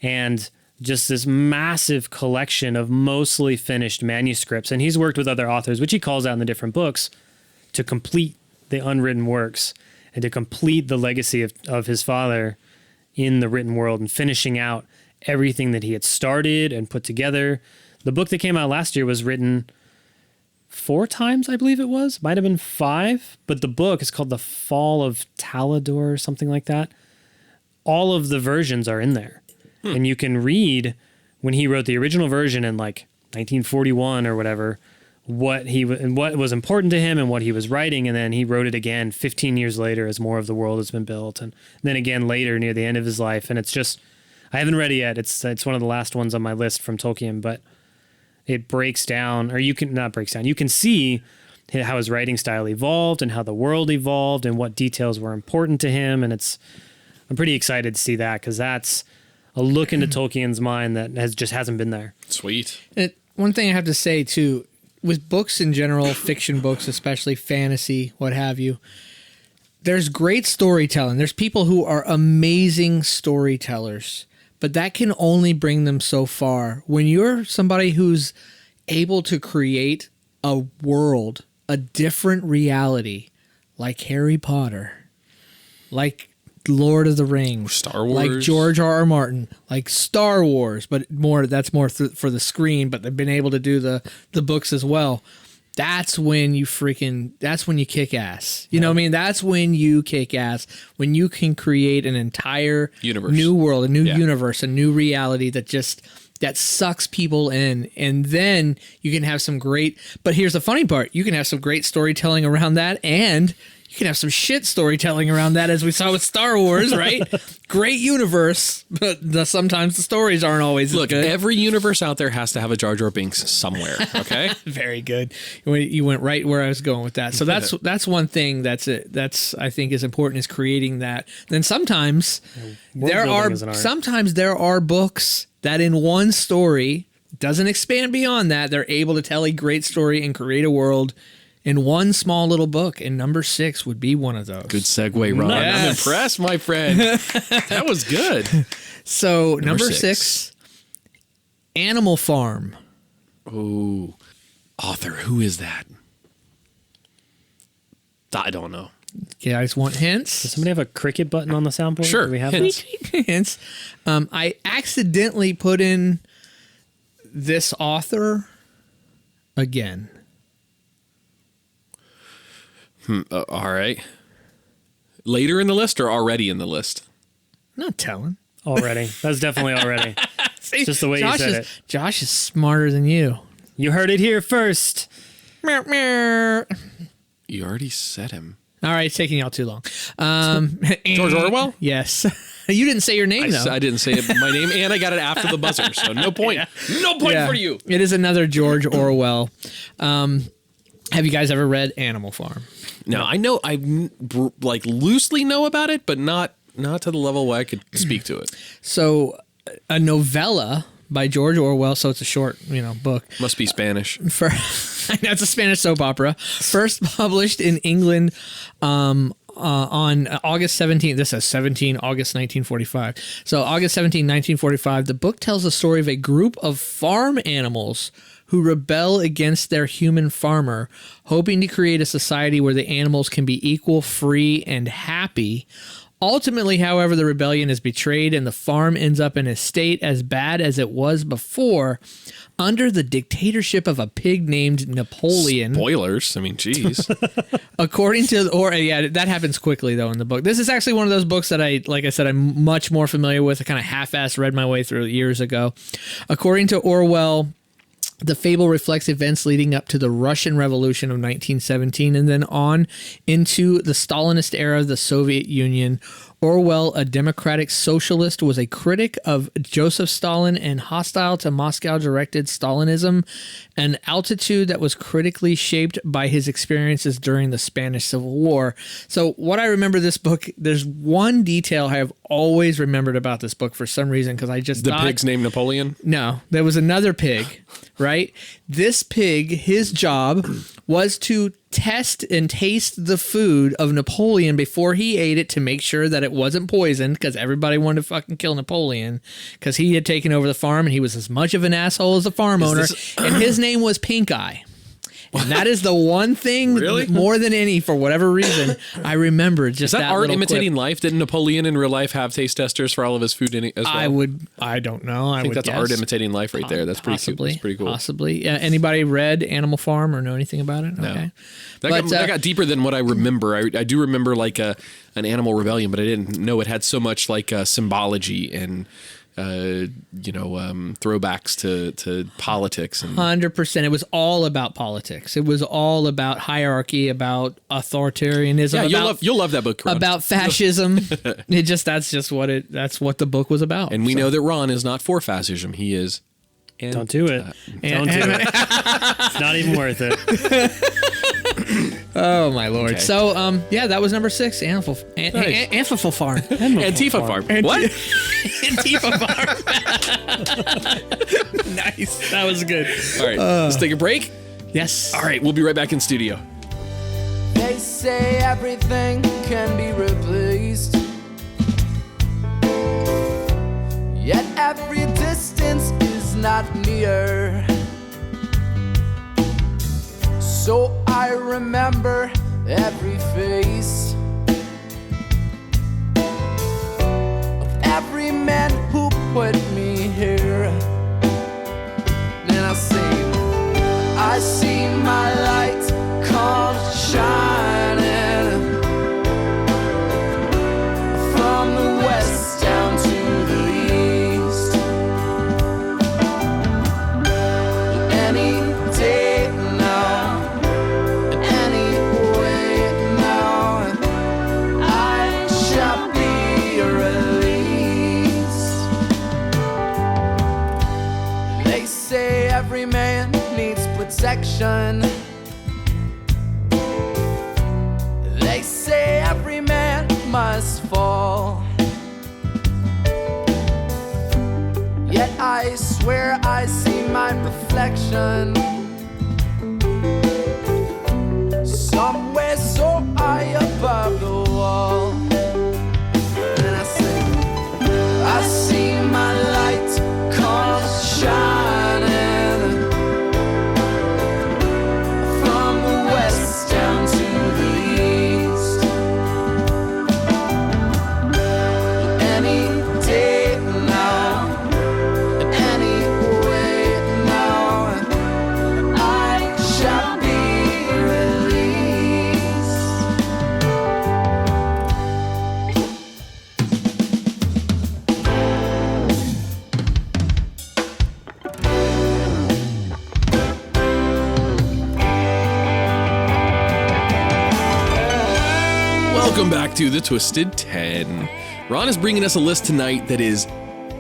and just this massive collection of mostly finished manuscripts. And he's worked with other authors, which he calls out in the different books, to complete the unwritten works and to complete the legacy of his father in the written world, and finishing out everything that he had started and put together. The book that came out last year was written 4 times, I believe it was. Might have been 5. But the book is called The Fall of Talador or something like that. All of the versions are in there. And you can read, when he wrote the original version in like 1941 or whatever, what was important to him and what he was writing. And then he wrote it again 15 years later as more of the world has been built. And then again later near the end of his life. And it's just, I haven't read it yet. It's one of the last ones on my list from Tolkien, but it breaks down, or you can see how his writing style evolved and how the world evolved and what details were important to him. And I'm pretty excited to see that, because that's a look into Tolkien's mind that hasn't been there. Sweet. One thing I have to say too, with books in general, fiction books, especially fantasy, what have you, there's great storytelling. There's people who are amazing storytellers, but that can only bring them so far. When you're somebody who's able to create a world, a different reality, like Harry Potter, like Lord of the Rings, Star Wars, like George R.R. Martin, like Star Wars, but that's more for the screen, but they've been able to do the books as well. that's when you kick ass. You know what I mean? That's when you kick ass, when you can create an entire Universe. new world, a new universe, a new reality that sucks people in. And then you can have but here's the funny part, you can have some great storytelling around that, and you can have some shit storytelling around that, as we saw with Star Wars, right? Great universe, but sometimes the stories aren't always as good. Every universe out there has to have a Jar Jar Binks somewhere, okay? Very good. You went right where I was going with that. So that's one thing that's I think is important, is creating that. Then sometimes there are books that in one story doesn't expand beyond that. They're able to tell a great story and create a world in one small little book, and number 6 would be one of those. Good segue, Ron. Yes. I'm impressed, my friend. That was good. So number 6, Animal Farm. Ooh. Author, who is that? I don't know. You guys want hints? Does somebody have a cricket button on the soundboard? Sure. Do we have Hints. this? Hints. I accidentally put in this author again. All right. Later in the list or already in the list? Not telling. Already. That's definitely already. See, Just the way you said it. Josh is smarter than you. You heard it here first. Meow, meow. You already said him. All right, it's taking y'all too long. George Orwell? Yes. You didn't say your name, though. I didn't say my name, and I got it after the buzzer, so no point. No point Yeah. for you. It is another George Orwell. Have you guys ever read Animal Farm? No, I know, I like loosely know about it, but not to the level where I could speak to it. So, a novella by George Orwell, so it's a short, book. Must be Spanish. I know, it's a Spanish soap opera. First published in England on August 17th. This says 17 August 1945. So August 17, 1945, the book tells the story of a group of farm animals who rebel against their human farmer, hoping to create a society where the animals can be equal, free, and happy. Ultimately, however, the rebellion is betrayed and the farm ends up in a state as bad as it was before, under the dictatorship of a pig named Napoleon. Spoilers. I mean, geez. According to, that happens quickly though in the book. This is actually one of those books that I'm much more familiar with. I kind of half-assed read my way through years ago. According to Orwell, the fable reflects events leading up to the Russian Revolution of 1917 and then on into the Stalinist era of the Soviet Union. Orwell, a democratic socialist, was a critic of Joseph Stalin and hostile to Moscow-directed Stalinism, an altitude that was critically shaped by his experiences during the Spanish Civil War. So what I remember this book, there's one detail I have always remembered about this book for some reason, because I just The pig's named Napoleon? No, there was another pig, right? This pig, his job was to test and taste the food of Napoleon before he ate it to make sure that it wasn't poisoned, because everybody wanted to fucking kill Napoleon because he had taken over the farm and he was as much of an asshole as the farm owner. And his name was Pink Eye. And that is the one thing, Really? more than any, for whatever reason, I remember just Is that art little imitating clip. life? Didn't Napoleon in real life have taste testers for all of his food as well? I don't know. I think that's art imitating life right there. That's pretty cool. That's pretty cool. Possibly. Anybody read Animal Farm or know anything about it? No. Okay. That got deeper than what I remember. I do remember like an animal rebellion, but I didn't know it had so much like symbology and throwbacks to politics. And 100%. It was all about politics. It was all about hierarchy, about authoritarianism. Yeah, you'll love that book, Ron. About fascism. That's what the book was about. And we know that Ron is not for fascism. He is. Don't do it. Don't do it. It's not even worth it. Oh my lord! Okay. So that was number 6. Antifa Farm. Antifa Farm. What? Antifa Farm. Nice. That was good. All right, let's take a break. Yes. All right, we'll be right back in studio. They say everything can be replaced, yet every distance is not near. So I remember every face of every man who put me here. Then I see my light reflection. They say every man must fall. Yet I swear I see my reflection somewhere so high above the wall. And I sing, I see my light come shining from the west down to the east. Any day now, any way now, I shall be released. Welcome back to the Twisted 10. Ron is bringing us a list tonight that is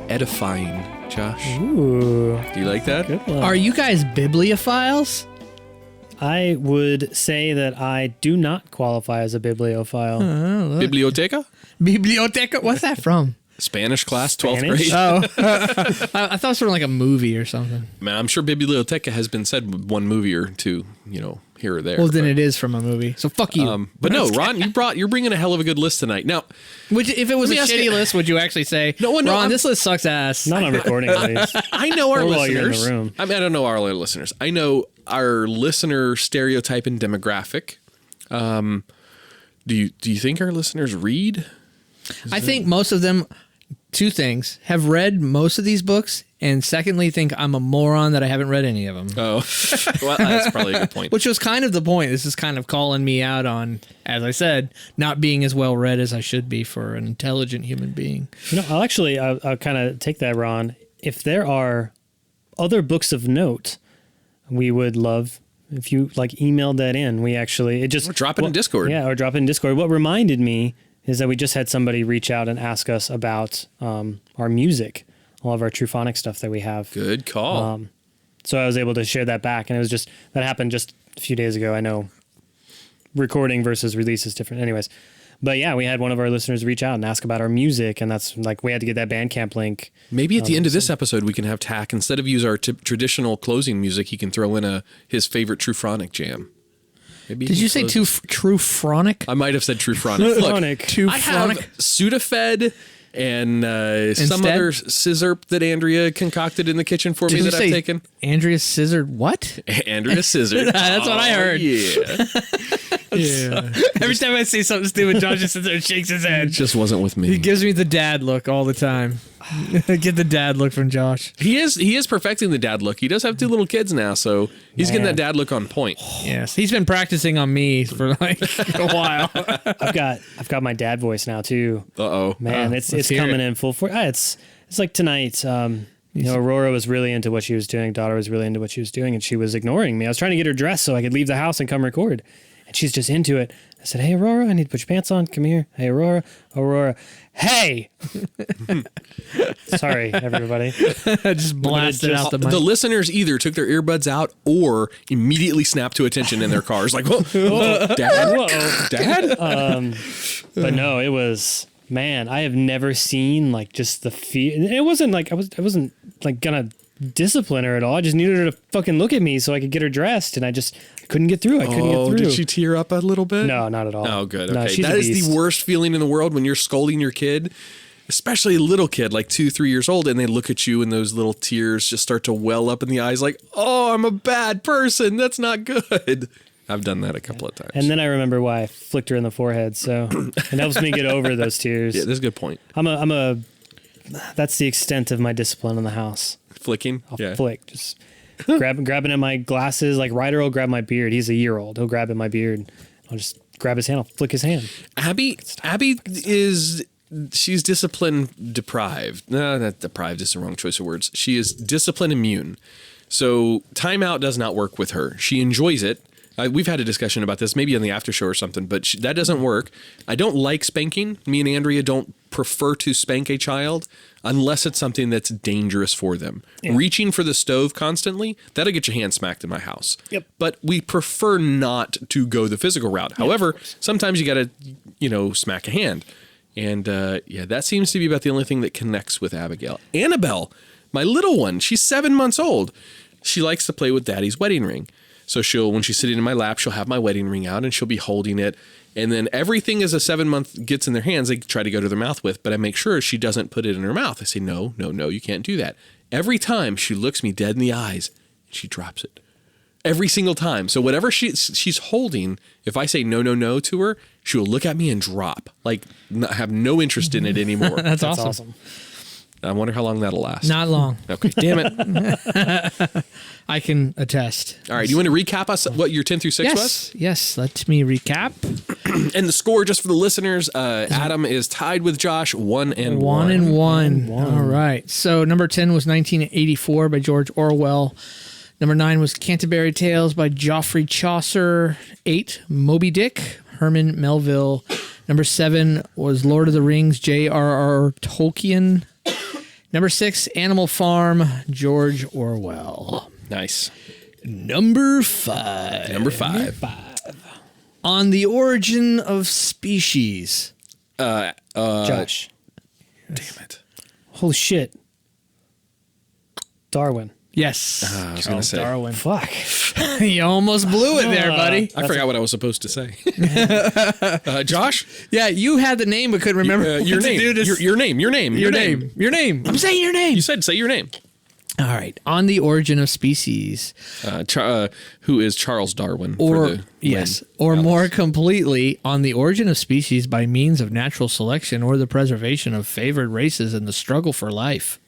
edifying. Josh, Ooh, do you like that? good one. Are you guys bibliophiles? I would say that I do not qualify as a bibliophile. Biblioteca? Biblioteca? What's that from? Spanish class, 12th Spanish? grade. Oh, I thought it was sort of like a movie or something. Man, I'm sure Biblioteca has been said with one movie or two, you know, here or there. Well, then but, it is from a movie. So fuck you. but no, Ron, you're bringing a hell of a good list tonight. Now, Which, if it was a Let me ask shitty you- list, would you actually say, No, Ron, I'm- this list sucks ass? Not on recording, at least. I know our Or while you're in the listeners. room. I mean, I don't know our listeners. I know our listener stereotype and demographic. Do you think our listeners read? I think most of them, two things, have read most of these books, and secondly, think I'm a moron that I haven't read any of them. Oh, well, that's probably a good point. Which was kind of the point. This is kind of calling me out on, as I said, not being as well read as I should be for an intelligent human being. You know, I'll kind of take that, Ron. If there are other books of note, we would love if you emailed that in. We actually, it just Or drop it in Discord. Yeah, or drop it in Discord. What reminded me is that we just had somebody reach out and ask us about our music, all of our Truphonic stuff that we have. Good call. So I was able to share that back, and it was just that happened just a few days ago. I know recording versus release is different, anyways. But yeah, we had one of our listeners reach out and ask about our music, and that's we had to get that Bandcamp link. Maybe at the end of this episode, we can have Tach, instead of use our traditional closing music, he can throw in his favorite Truphonic jam. Maybe he Did can you say close- true phronic? I might have said Truphonic. Look, Truphonic. I have Sudafed and some Instead? other scissorp that Andrea concocted in the kitchen for me Did you that I've say taken. Andrea Scissored what? Andrea scissored. That's what I heard. Yeah. Yeah. Every time I say something stupid, Josh just sits there and shakes his It head. just wasn't with He me. gives me the dad look all the time. Get the dad look from Josh. He is perfecting the dad look. He does have 2 little kids now, so he's getting that dad look on point. Yes, he's been practicing on me for a while. I've got my dad voice now too. Uh-oh. Man, it's hear coming it. in full force. It's like tonight. Aurora was really into what she was doing. Daughter was really into what she was doing, and she was ignoring me. I was trying to get her dressed so I could leave the house and come record, and she's just into it. I said, "Hey, Aurora, I need to put your pants on. Come here. Hey, Aurora. Hey." Sorry, everybody. Just blasted out the mic. The listeners either took their earbuds out or immediately snapped to attention in their cars. Like, whoa, Dad? Whoa. Dad? But no, it was, man, I have never seen just the fear. It wasn't I wasn't gonna discipline her at all. I just needed her to fucking look at me so I could get her dressed, and I couldn't get through. I couldn't get through. Did she tear up a little bit? No, not at all. Oh, good. No, Okay. she's That a is beast. the worst feeling in the world when you're scolding your kid, especially a little kid, like 2-3 years old, and they look at you and those little tears just start to well up in the eyes like, oh, I'm a bad person. That's not good. I've done that a couple of times. And then I remember why I flicked her in the forehead. So it helps me get over those tears. yeah, that's a good point. That's the extent of my discipline in the house. Flicking? I'll flick, just grabbing at my glasses. Like Ryder will grab my beard. He's a year old. He'll grab at my beard. I'll just grab his hand. I'll flick his hand. Abby she's discipline deprived. No, not deprived is the wrong choice of words. She is discipline immune. So timeout does not work with her. She enjoys it. We've had a discussion about this, maybe on the after show or something, but that doesn't work. I don't like spanking. Me and Andrea don't prefer to spank a child unless it's something that's dangerous for them. Reaching for the stove constantly, that'll get your hand smacked in my house. Yep. But we prefer not to go the physical route. However, sometimes you got to, smack a hand. And that seems to be about the only thing that connects with Abigail. Annabelle, my little one, she's 7 months old. She likes to play with Daddy's wedding ring. So when she's sitting in my lap, she'll have my wedding ring out and she'll be holding it. And then everything as a 7-month gets in their hands, they try to go to their mouth with, but I make sure she doesn't put it in her mouth. I say, no, you can't do that. Every time she looks me dead in the eyes, she drops it. Every single time. So whatever she's holding, if I say no to her, she will look at me and drop. Like, have no interest in it anymore. That's awesome. I wonder how long that'll last. Not long. Okay, damn it. I can attest. All right, you want to recap us what your 10 through 6 was? Yes, let me recap. And the score, just for the listeners, Adam is tied with Josh, 1-1. 1-1. All right. So number 10 was 1984 by George Orwell. Number 9 was Canterbury Tales by Geoffrey Chaucer. 8, Moby Dick, Herman Melville. Number 7 was Lord of the Rings, J.R.R. Tolkien. Number 6, Animal Farm, George Orwell. Nice. Number 5. On the Origin of Species. Josh. Damn it. Holy shit. Darwin. Yes. I was going to say. Darwin. Fuck. You almost blew it there, buddy. I forgot what I was supposed to say. Josh? Yeah, you had the name but couldn't remember Your name. Your name. Your name. I'm saying your name. You said say your name. All right. On the Origin of Species. Who is Charles Darwin? Or more completely, On the Origin of Species by Means of Natural Selection or the Preservation of Favored Races in the Struggle for Life.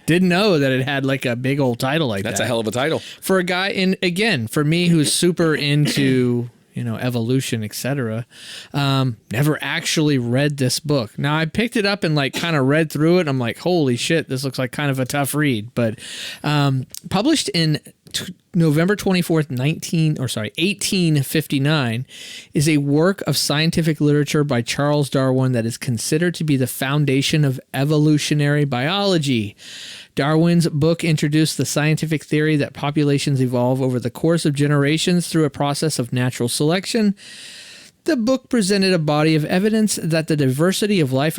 Didn't know that it had like a big old title like that. That's a hell of a title. For a guy, and again, for me who's super into, evolution, etc. Never actually read this book. Now I picked it up and like kind of read through it. I'm like, holy shit, this looks like kind of a tough read. But published in November 24th, 1859, is a work of scientific literature by Charles Darwin that is considered to be the foundation of evolutionary biology. Darwin's book introduced the scientific theory that populations evolve over the course of generations through a process of natural selection. The book presented a body of evidence that the diversity of life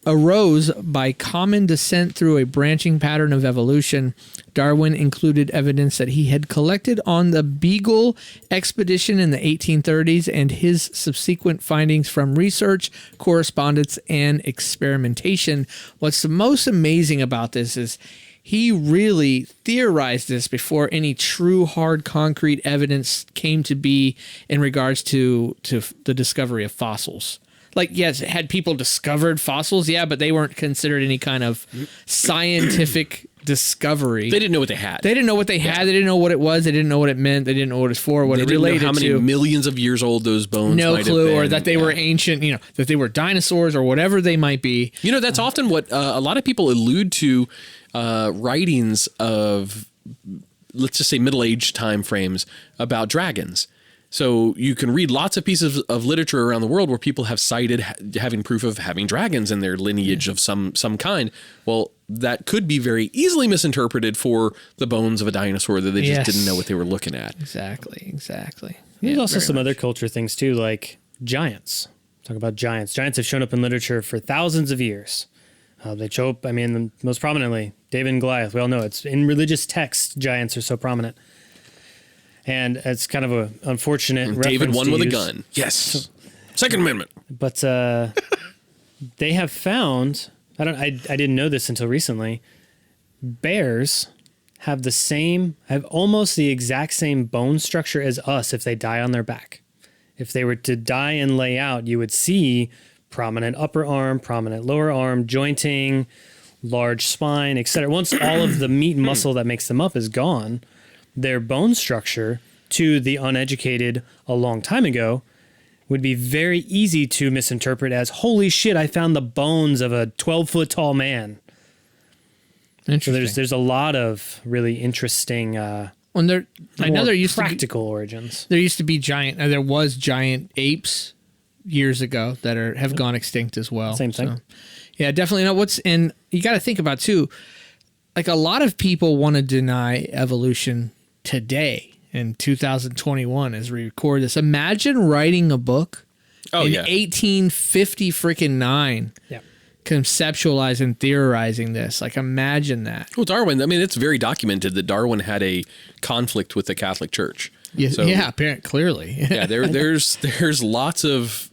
arose by common descent through a branching pattern of evolution. Darwin included evidence that he had collected on the Beagle expedition in the 1830s and his subsequent findings from research, correspondence, and experimentation. What's the most amazing about this is he really theorized this before any true hard concrete evidence came to be in regards to the discovery of fossils. Like, yes, had people discovered fossils? Yeah, but they weren't considered any kind of scientific discovery. They didn't know what they had. They didn't know what they had. They didn't know what it was. They didn't know what it meant. They didn't know what it was for, what it related to. How many millions of years old those bones might have been. No clue, or that they were ancient, that they were dinosaurs or whatever they might be. That's often what a lot of people allude to writings of, let's just say, middle-aged time frames about dragons. So you can read lots of pieces of literature around the world where people have cited having proof of having dragons in their lineage of some kind. Well, that could be very easily misinterpreted for the bones of a dinosaur that they just didn't know what they were looking at. Exactly. There's also some other culture things too, like giants. Talk about giants. Giants have shown up in literature for thousands of years. They show up, most prominently, David and Goliath. We all know it's in religious texts. Giants are so prominent. And it's kind of an unfortunate David won with use. a gun. Yes. Second Amendment. But they have found, I didn't know this until recently, bears have almost the exact same bone structure as us if they die on their back. If they were to die and lay out, you would see prominent upper arm, prominent lower arm, jointing, large spine, etc. Once all of the meat and muscle that makes them up is gone, their bone structure, to the uneducated a long time ago, would be very easy to misinterpret as, holy shit, I found the bones of a 12-foot tall man. Interesting. So there's a lot of really interesting there used practical origins. There used to be there was giant apes years ago that have gone extinct as well. Same thing. So, yeah, definitely. And you got to think about too, like a lot of people want to deny evolution today in 2021 as we record this. Imagine writing a book in 1850 freaking 9. Yeah. Conceptualizing and theorizing this. Like, imagine that. Well, Darwin, I mean, it's very documented that Darwin had a conflict with the Catholic Church. Yes, So, yeah, apparently, clearly. yeah, there's lots of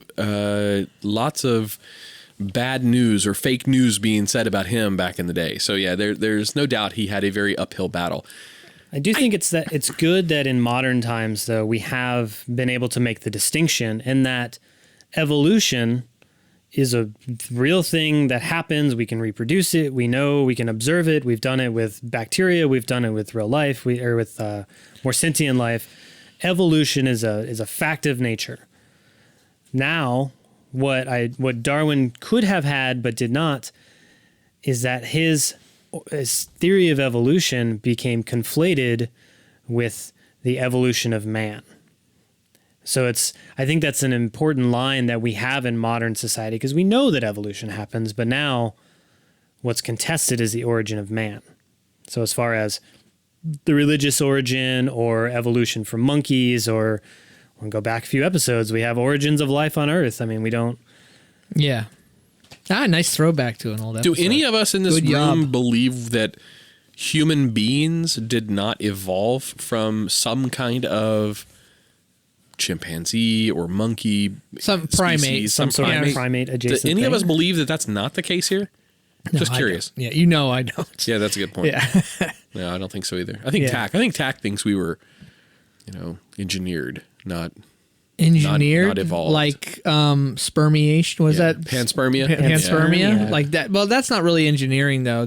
bad news or fake news being said about him back in the day. So yeah, there's no doubt he had a very uphill battle. I do think it's good that in modern times, though, we have been able to make the distinction in that evolution is a real thing that happens. We can reproduce it. We know we can observe it. We've done it with bacteria. We've done it with real life. With more sentient life. Evolution is a fact of nature. Now, what Darwin could have had but did not is that his theory of evolution became conflated with the evolution of man. So I think that's an important line that we have in modern society, because we know that evolution happens, but now what's contested is the origin of man. So as far as the religious origin or evolution from monkeys, or we'll go back a few episodes, we have origins of life on Earth. I mean, we don't. Yeah. Nice throwback to an old episode. Do any of us in this Good room job. believe that human beings did not evolve from some kind of chimpanzee or monkey, Some primate, Some sort of primate adjacent Do any of thing? us believe that that's not the case here? Just I curious. don't. Yeah, I don't. Yeah, that's a good point. Yeah. No, I don't think so either. I think Yeah. Tach thinks we were, engineered, not Engineered, not evolved. like spermiation. Was that panspermia? Panspermia, Yeah. like that. Well, that's not really engineering, though.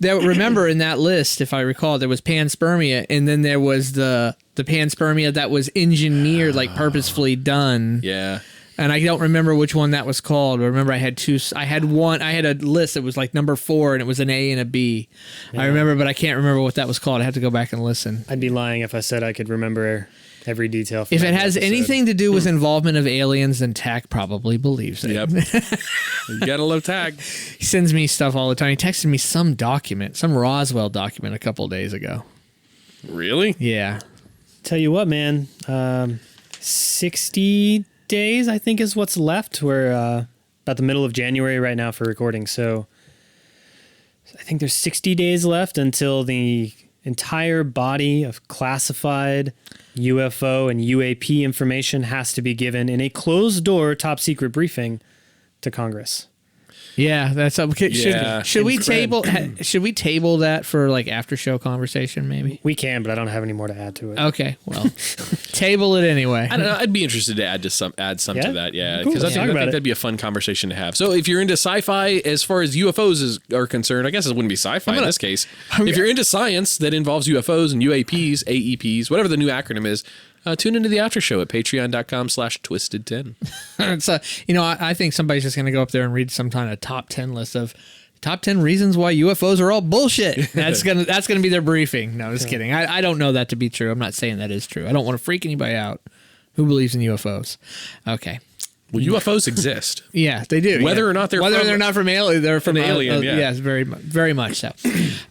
Remember in that list, if I recall, there was panspermia, and then there was the panspermia that was engineered, like purposefully done. Yeah. And I don't remember which one that was called. I remember I had a list that was like number 4, and it was an A and a B. I remember, but I can't remember what that was called. I have to go back and listen. I'd be lying if I said I could remember every detail. From If that it has episode. anything to do with involvement of aliens, then Tach probably believes it. Yep. You gotta love Tag. He sends me stuff all the time. He texted me some document, some Roswell document a couple days ago. Really? Yeah. Tell you what, man, 60 days, I think, is what's left. We're about the middle of January right now for recording. So I think there's 60 days left until the entire body of classified UFO and UAP information has to be given in a closed door, top secret briefing to Congress. Yeah, that's okay. Yeah. Should we table that for like after show conversation maybe? We can, but I don't have any more to add to it. Okay, well, table it anyway. I don't know. I'd be interested to add some Yeah? to that. Yeah, Cool. because Let's I talk think about it. that'd be a fun conversation to have. So if you're into sci-fi, as far as UFOs are concerned, I guess it wouldn't be sci-fi in this case. If you're into science that involves UFOs and UAPs, AEPs, whatever the new acronym is, tune into the after show at patreon.com/twisted10. So, I think somebody's just going to go up there and read some kind of top 10 list of top 10 reasons why UFOs are all bullshit. That's gonna be their briefing. No, just kidding. I don't know that to be true. I'm not saying that is true. I don't want to freak anybody out who believes in UFOs. Okay. Well, UFOs exist. Yeah, they do. Whether yeah. or not they're not from alien, they're from an alien, yeah. Yes, very much so.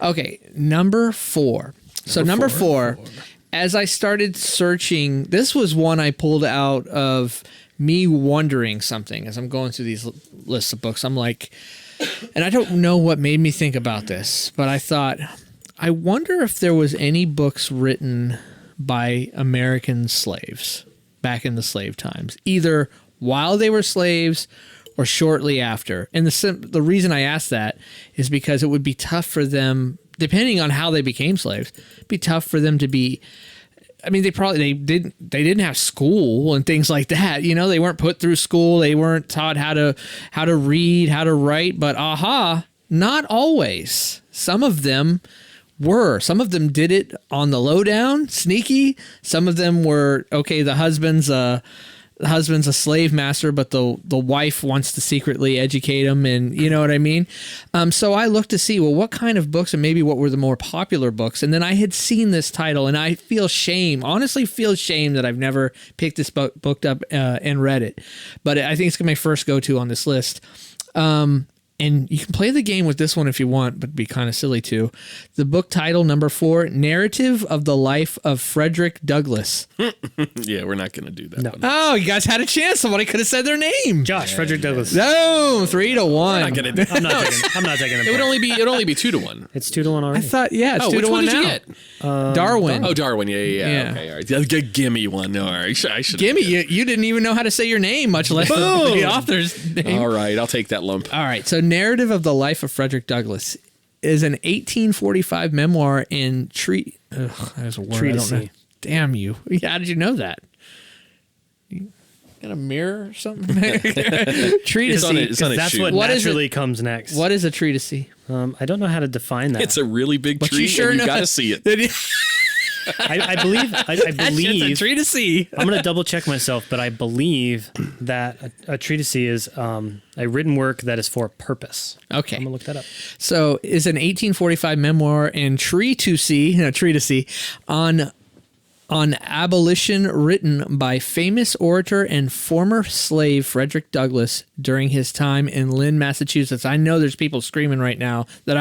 Okay, number 4. So number four, as I started searching, this was one I pulled out of me wondering something as I'm going through these lists of books. I'm like, and I don't know what made me think about this, but I thought, I wonder if there was any books written by American slaves back in the slave times, either while they were slaves or shortly after. And the reason I ask that is because it would be tough for them, depending on how they became slaves, it'd be tough for them to be. I mean, they didn't have school and things like that. They weren't put through school. They weren't taught how to read, how to write. But not always. Some of them were. Some of them did it on the lowdown, sneaky. Some of them were, okay, the husband's the husband's a slave master, but the wife wants to secretly educate him, and you know what I mean? So I looked to see, well, what kind of books and maybe what were the more popular books. And then I had seen this title, and I honestly feel shame that I've never picked this book up and read it. But I think it's my first go-to on this list. And you can play the game with this one if you want, but it'd be kind of silly too. The book title, number 4, Narrative of the Life of Frederick Douglass. Yeah, we're not going to do that one. Oh, you guys had a chance. Somebody could have said their name. Josh, Frederick Douglass. No, 3-1. I'm not going to I'm not taking it. It would only be 2-1. It's 2-1 I already. thought, yeah, it's 2-1 which one did now. you get? Darwin. Oh, Darwin. Yeah. Yeah. Okay, all right. Gimme one. No, all right. I should. Gimme, you didn't even know how to say your name, much less the author's name. All right, I'll take that lump. All right, so Narrative of the Life of Frederick Douglass is an 1845 memoir in there's a word I don't know. Damn you. How did you know that? You got a mirror or something? Treatise. It's on a That's shoe. what What is naturally comes next. What is a treatise? I don't know how to define that. It's a really big But tree, you sure and know you got to see it. I believe. I That's believe. a treatise. I'm going to double check myself, but I believe that a treatise is a written work that is for a purpose. Okay. I'm going to look that up. So is an 1845 memoir and treatise on abolition written by famous orator and former slave Frederick Douglass during his time in Lynn, Massachusetts. I know there's people screaming right now that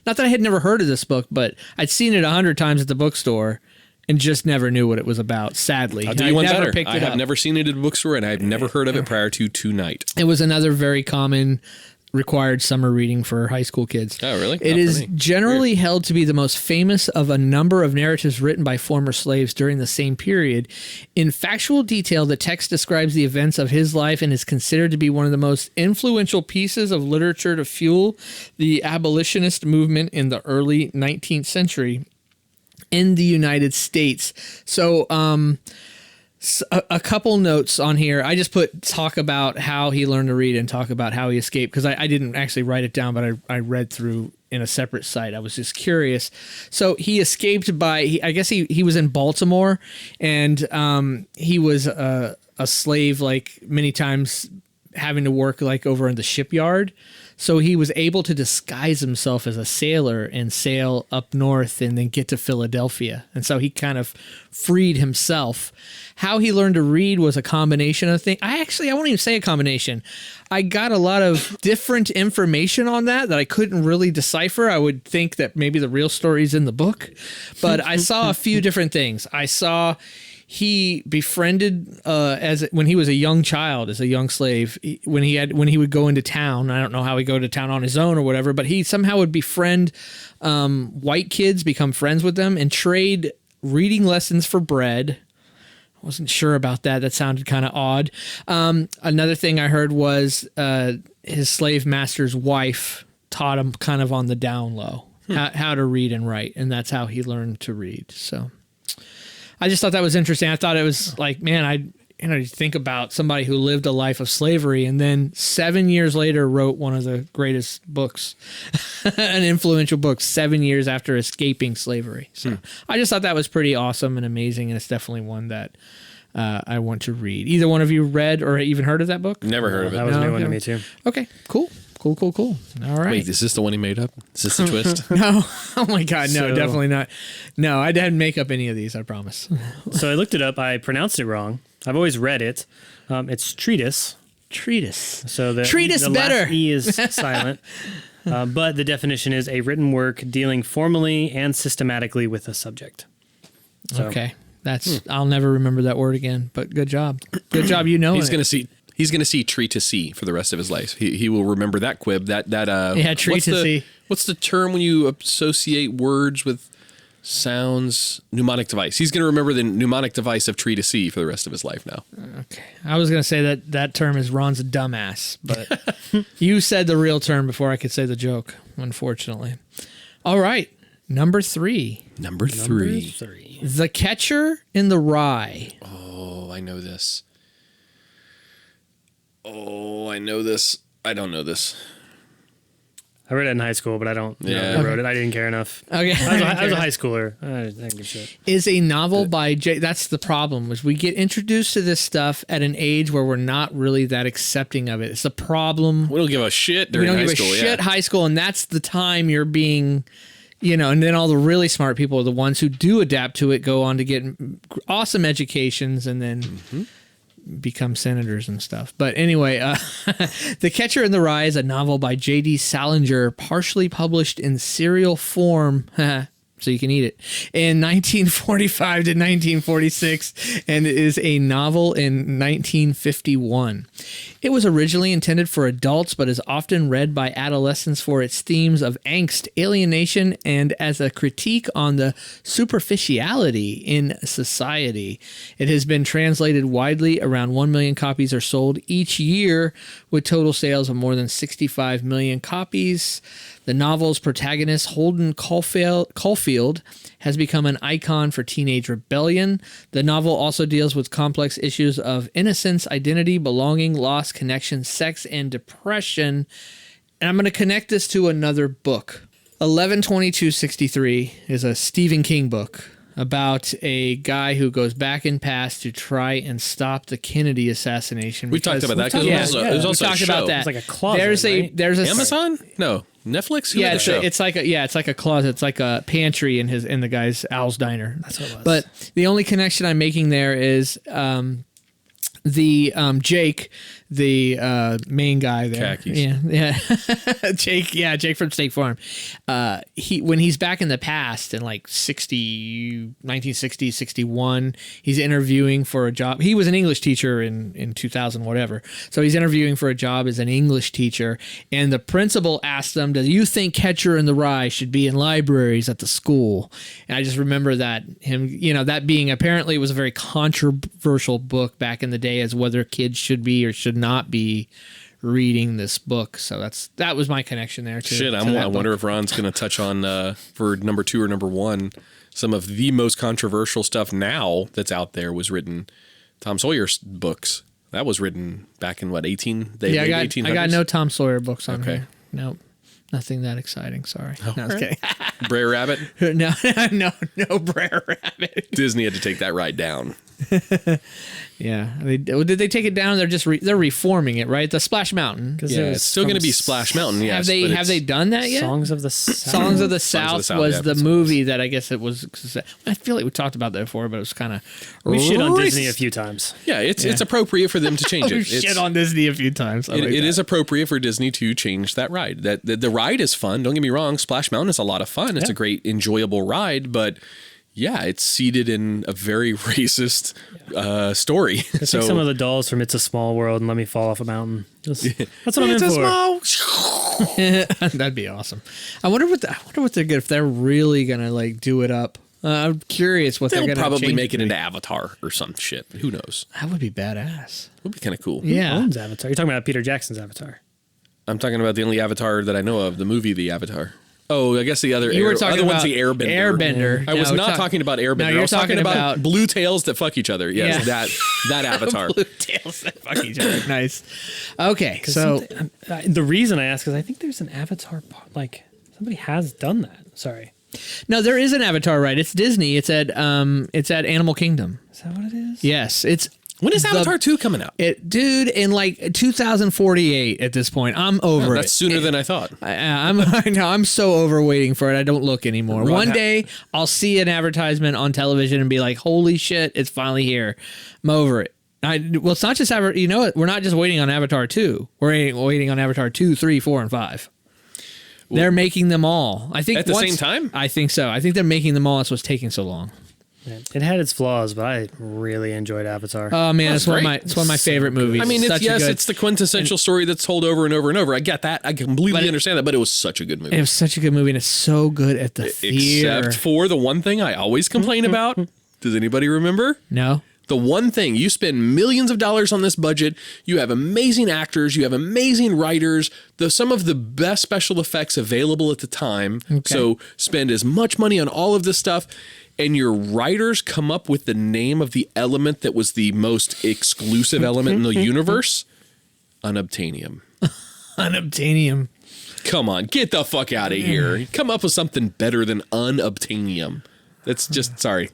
not that I had never heard of this book, but I'd seen it 100 times at the bookstore and just never knew what it was about, sadly. I'll do you one never better. picked I it have up. never seen it at a bookstore, and I've never heard of it prior to tonight. It was another very common required summer reading for high school kids. Oh, really? It Not for is me. generally held to be the most famous of a number of narratives written by former slaves during the same period. In factual detail, the text describes the events of his life and is considered to be one of the most influential pieces of literature to fuel the abolitionist movement in the early 19th century in the United States. So, a couple notes on here. I just talk about how he learned to read and talk about how he escaped, because I didn't actually write it down, but I read through in a separate site. I was just curious. So he escaped I guess he was in Baltimore, and he was a slave, like many times having to work like over in the shipyard. So he was able to disguise himself as a sailor and sail up north and then get to Philadelphia. And so he kind of freed himself. How he learned to read was a combination of things. I won't even say a combination. I got a lot of different information on that I couldn't really decipher. I would think that maybe the real story's in the book, but I saw a few different things. I saw he befriended when he was a young child, as a young slave, when he would go into town. I don't know how he'd go to town on his own or whatever, but he somehow would befriend white kids, become friends with them, and trade reading lessons for bread. I wasn't sure about that. That sounded kind of odd. Another thing I heard was his slave master's wife taught him kind of on the down low how to read and write, and that's how he learned to read. So I just thought that was interesting. I thought it was like, man, you think about somebody who lived a life of slavery and then 7 years later wrote one of the greatest books, an influential book, 7 years after escaping slavery. So I just thought that was pretty awesome and amazing, and it's definitely one that I want to read. Either one of you read or even heard of that book? Never heard of it. That was a No, new one to no. me too. Okay, cool. All right. Wait, is this the one he made up? Is this the twist? No. Oh my God. No, So- definitely not. No, I didn't make up any of these. I promise. So I looked it up. I pronounced it wrong. I've always read it. It's treatise. Treatise. So the Treatise the better. last E is silent. But the definition is a written work dealing formally and systematically with a subject. So, Okay. I'll never remember that word again, but good job. Good job. You know He's it. going to see tree to see for the rest of his life. He will remember that quib. Yeah, tree what's to the- see. What's the term when you associate words with sounds? Mnemonic device. He's going to remember the mnemonic device of tree to see for the rest of his life now. Okay. I was going to say that term is Ron's a dumbass, but you said the real term before I could say the joke, unfortunately. All right. Number 3. Number three. The Catcher in the Rye. Oh, I know this. Oh, I know this. I don't know this. I read it in high school, but I don't know Yeah. who wrote it. I didn't care enough. Okay. I was a high schooler. I didn't give a shit. Is a novel by that's the problem, is we get introduced to this stuff at an age where we're not really that accepting of it. It's a problem. We don't give a shit We during don't high give school. a shit high school, and that's the time you're being, and then all the really smart people are the ones who do adapt to it, go on to get awesome educations, and then become senators and stuff. But anyway, The Catcher in the Rye is a novel by J.D. Salinger, partially published in serial form, so you can eat it, in 1945 to 1946, and it is a novel in 1951. It was originally intended for adults, but is often read by adolescents for its themes of angst, alienation, and as a critique on the superficiality in society. It has been translated widely. Around 1 million copies are sold each year, with total sales of more than 65 million copies. The novel's protagonist, Holden Caulfield, has become an icon for teenage rebellion. The novel also deals with complex issues of innocence, identity, belonging, loss, connection, sex, and depression. And I'm going to connect this to another book. 11/22/63 is a Stephen King book about a guy who goes back in past to try and stop the Kennedy assassination. We talked about that because it was also we talked a show. about that. It's like a closet, right? There's a Amazon? No. Netflix? Who Yeah, had the show? it's like a closet. It's like a pantry in the guy's Al's diner. That's what it was. But the only connection I'm making there is the Jake, the main guy there. Khakis. Yeah. Jake from State Farm. When he's back in the past in like 1960, 61, he's interviewing for a job. He was an English teacher in 2000, whatever. So he's interviewing for a job as an English teacher. And the principal asked him, "Do you think Catcher in the Rye should be in libraries at the school?" And I just remember that that being, apparently it was a very controversial book back in the day as whether kids should be or should not be reading this book. So that was my connection there too. Shit, I wonder if Ron's going to touch on, for number 2 or number 1, some of the most controversial stuff now that's out there was written. Tom Sawyer's books. That was written back in, what, 1800s? I got no Tom Sawyer books on Okay. here. Nope. Nothing that exciting. Sorry. No, I was kidding. Brer Rabbit? no, Brer Rabbit. Disney had to take that right down. Yeah. Did they take it down? They're just they're reforming it, right? The Splash Mountain. Yeah, it's still going to be Splash Mountain, yes. Have they done that yet? Songs of the South. Songs of the South South, was yeah. the movie that I guess it was. I feel like we talked about that before, but it was kind of. We shit on Disney a few times. Yeah, it's appropriate for them to change it. We It's- shit on Disney a few times. It is appropriate for Disney to change that ride. The ride is fun. Don't get me wrong. Splash Mountain is a lot of fun. It's a great, enjoyable ride, but yeah, it's seated in a very racist story. Take some of the dolls from It's a Small World and let me fall off a mountain. That's what I'm in for. That'd be awesome. I wonder what they're good if they're really gonna like do it up. I'm curious what They'll they're gonna probably change make it into Avatar or some shit. Who knows? That would be badass. Would be kind of cool. Yeah. Owns Avatar. You're talking about Peter Jackson's Avatar. I'm talking about the only Avatar that I know of, the movie The Avatar. Oh, I guess the other You were talking other one's about the Airbender. Airbender. I was No, not talking about Airbender. No, I you're was talking talking about about- blue tails that fuck each other. Yes, Yeah. that Avatar. Blue tails that fuck each other. Nice. Okay, so The reason I ask is I think there's an Avatar, like somebody has done that. Sorry. no, there is an Avatar, right? It's Disney. It's at Animal Kingdom. Is that what it is? Yes, it's. When is the- Avatar 2 coming out? Dude, in like 2048 at this point. I'm over That's it. sooner than I thought. I'm so over waiting for it. I don't look anymore. Ron, One day I'll see an advertisement on television and be like, "Holy shit, it's finally here." I'm over it. Well, it's not just Avatar. You know what? We're not just waiting on Avatar 2. We're waiting on Avatar 2, 3, 4, and 5. They're making them all. I think At the same time? I think so. I think they're making them all. That's what's taking so long. It had its flaws, but I really enjoyed Avatar. Oh man, That's it's one great. of my favorite movies. I mean, Such a good- it's the quintessential story that's told over and over and over. I get that. I completely understand that, but it was such a good movie. It was such a good movie, and it's so good at the theater. Except for the one thing I always complain about. Does anybody remember? No. The one thing, you spend millions of dollars on this budget, you have amazing actors, you have amazing writers, some of the best special effects available at the time. Okay. So spend as much money on all of this stuff, and your writers come up with the name of the element that was the most exclusive element in the universe, unobtainium. Unobtainium. Come on, get the fuck out of here. Come up with something better than unobtainium. That's just, sorry.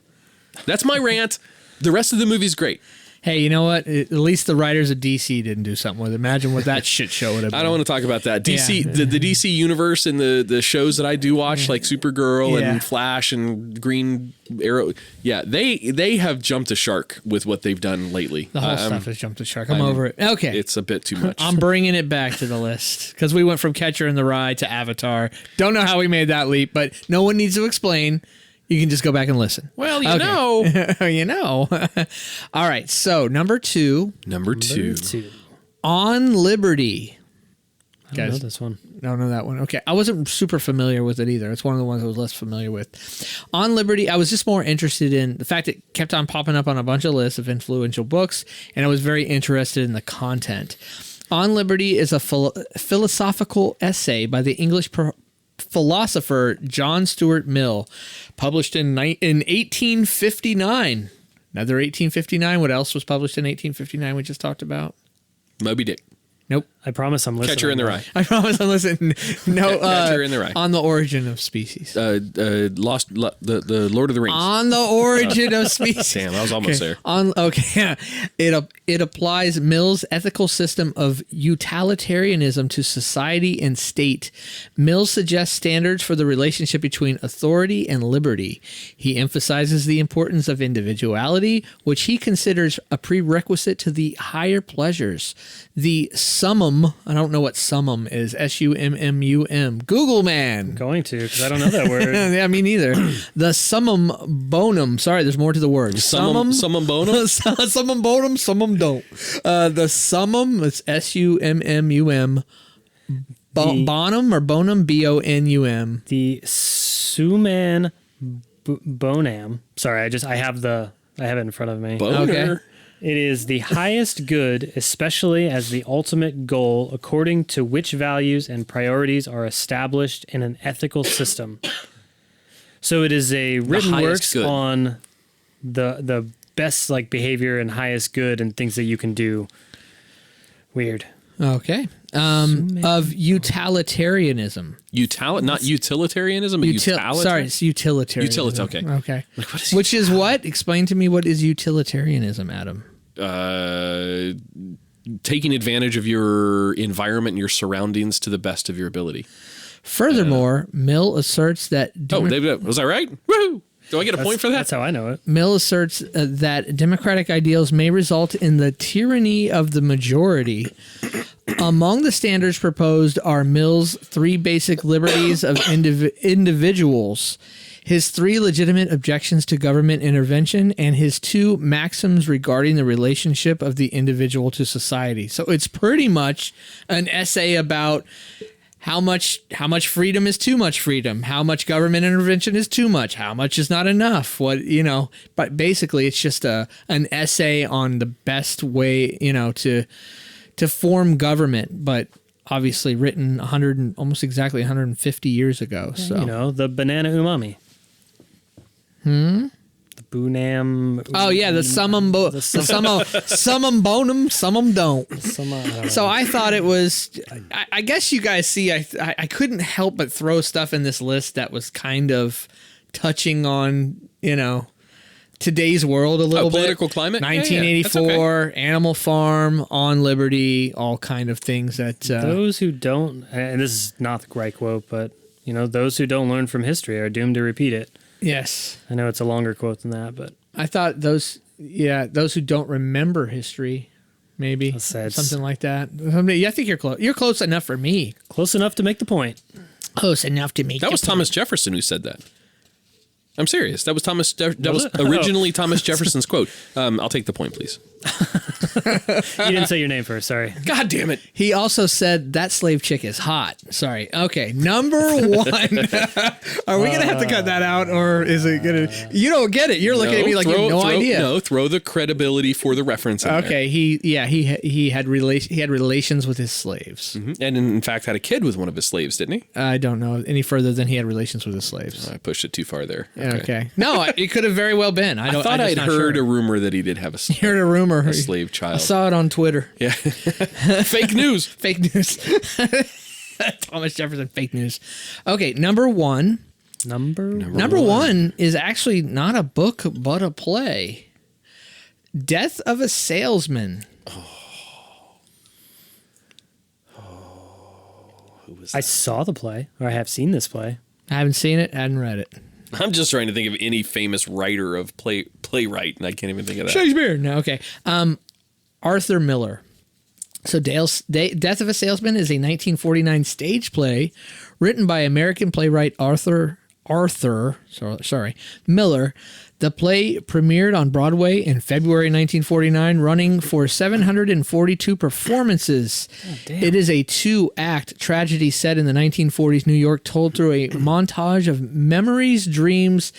That's my rant. The rest of the movie's great. Hey, you know what? At least the writers of DC didn't do something with it. Imagine what that shit show would have been. I don't want to talk about that. DC, the DC universe and the shows that I do watch, like Supergirl and Flash and Green Arrow. Yeah, they have jumped a shark with what they've done lately. The whole stuff has jumped the shark. I'm over it. Okay. It's a bit too much. I'm bringing it back to the list because we went from Catcher in the Rye to Avatar. Don't know how we made that leap, but no one needs to explain. You can just go back and listen. Well, you know. You know. All right. So, number two. On Liberty. I don't know this one. Don't know that one. Okay. I wasn't super familiar with it either. It's one of the ones I was less familiar with. On Liberty, I was just more interested in the fact it kept on popping up on a bunch of lists of influential books, and I was very interested in the content. On Liberty is a philosophical essay by the English philosopher John Stuart Mill, published in 1859. Another 1859. What else was published in 1859 we just talked about? Moby Dick. Nope. I promise I'm listening. Catcher in the Rye. I promise I'm listening. No. Catcher in the Rye. On the Origin of Species. The Lord of the Rings. On the Origin of Species. Damn, I was almost there. It applies Mill's ethical system of utilitarianism to society and state. Mill suggests standards for the relationship between authority and liberty. He emphasizes the importance of individuality, which he considers a prerequisite to the higher pleasures. The summum, I don't know what summum is, S-U-M-M-U-M. Google man. I'm going to, because I don't know that word. Yeah, me neither. The summum bonum. Sorry, there's more to the word. Summum bonum? Summum bonum, summum don't. The summum, it's S-U-M-M-U-M. Bonum or bonum, B-O-N-U-M. The suman bonam. Sorry, I have it in front of me. Boner. Okay. It is the highest good, especially as the ultimate goal, according to which values and priorities are established in an ethical system. So it is a written works good. on the best behavior and highest good and things that you can do. Weird. Okay. Of utilitarianism. Not utilitarianism, but utilitarian. Sorry, it's utilitarianism. Okay. Okay. What is Which is what? Explain to me what is utilitarianism, Adam. Taking advantage of your environment and your surroundings to the best of your ability. Furthermore, Mill asserts that... was I right? Woohoo! Do I get a point for that? That's how I know it. Mill asserts that democratic ideals may result in the tyranny of the majority. Among the standards proposed are Mill's 3 basic liberties of individuals, his 3 legitimate objections to government intervention, and his 2 maxims regarding the relationship of the individual to society. So it's pretty much an essay about how much freedom is too much freedom, how much government intervention is too much, how much is not enough. But basically it's just an essay on the best way, to form government, but obviously written almost exactly 150 years ago. So the banana umami. The bunam. Oh yeah, the summum bonum, summum don't. So I thought it was. I guess you guys see. I couldn't help but throw stuff in this list that was kind of touching on today's world a little bit. Political climate. 1984, okay. Animal Farm, On Liberty, all kind of things that. Those who don't, and this is not the right quote, but those who don't learn from history are doomed to repeat it. Yes. I know it's a longer quote than that, but I thought those who don't remember history, maybe something like that. I think you're close. You're close enough for me. Close enough to make the point. Close enough to make. That was Thomas Jefferson who said that. I'm serious. That was originally Thomas Jefferson's quote. I'll take the point, please. You didn't say your name first. Sorry. God damn it. He also said that slave chick is hot. Sorry. Okay. Number 1. Are we going to have to cut that out, or is it going to? You don't get it. You're looking at me like you have no idea. No, throw the credibility for the reference in okay. there. He had relations with his slaves. Mm-hmm. And in fact had a kid with one of his slaves, didn't he? I don't know any further than he had relations with his slaves. I pushed it too far there. Okay. No, it could have very well been. I thought I'd heard a rumor that he did have a slave child. I saw it on Twitter. Yeah. Fake news. Fake news. Thomas Jefferson, fake news. Okay, number one. Number one is actually not a book, but a play. Death of a Salesman. Who was I that? saw the play, or I have seen this play. I haven't seen it, hadn't read it. I'm just trying to think of any famous writer of playwright, and I can't even think of that. Shakespeare. No, okay. Arthur Miller. So Death of a Salesman is a 1949 stage play written by American playwright Arthur Miller. The play premiered on Broadway in February 1949, running for 742 performances. It is a 2-act tragedy set in the 1940s New York, told through a montage of memories, dreams.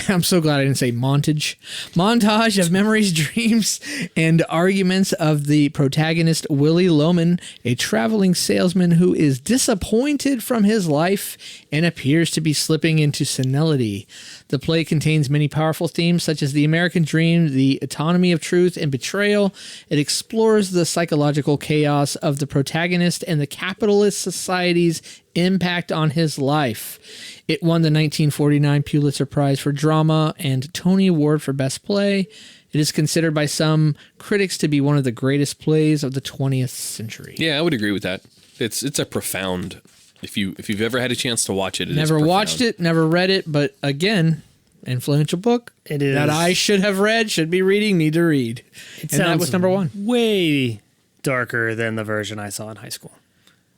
I'm so glad I didn't say montage. Montage of memories, dreams, and arguments of the protagonist, Willie Loman, a traveling salesman who is disappointed from his life and appears to be slipping into senility. The play contains many powerful themes such as the American dream, the autonomy of truth, and betrayal. It explores the psychological chaos of the protagonist and the capitalist society's impact on his life. It won the 1949 Pulitzer Prize for Drama and Tony Award for Best Play. It is considered by some critics to be one of the greatest plays of the 20th century. Yeah, I would agree with that. It's a profound. If you've ever had a chance to watch it, Never watched it, never read it, but again, influential book. It is. That I should have read, should be reading, need to read. And that was number one. Way darker than the version I saw in high school.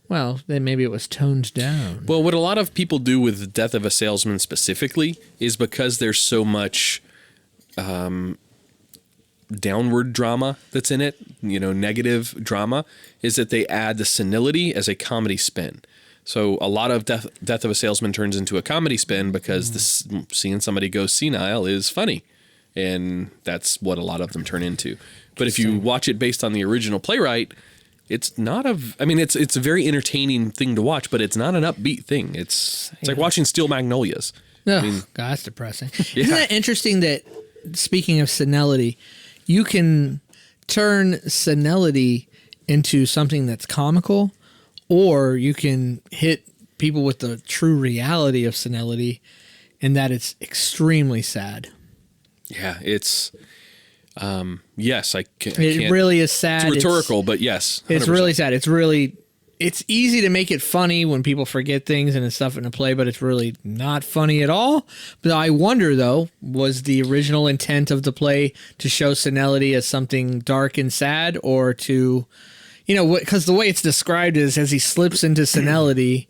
Well, then maybe it was toned down. Well, what a lot of people do with the Death of a Salesman specifically is because there's so much downward drama that's in it, negative drama, is that they add the senility as a comedy spin. So a lot of Death of a Salesman turns into a comedy spin because seeing somebody go senile is funny. And that's what a lot of them turn into. But if you watch it based on the original playwright, it's not it's a very entertaining thing to watch, but it's not an upbeat thing. It's like watching Steel Magnolias. God, that's depressing. Isn't that interesting that, speaking of senility, you can turn senility into something that's comical, or you can hit people with the true reality of senility in that it's extremely sad. Yeah, it's yes, it really is sad. It's rhetorical, but yes, 100%. It's really sad. It's easy to make it funny when people forget things and it's stuff in a play, but it's really not funny at all. But I wonder, though, was the original intent of the play to show senility as something dark and sad, or to, because the way it's described is as he slips into senility,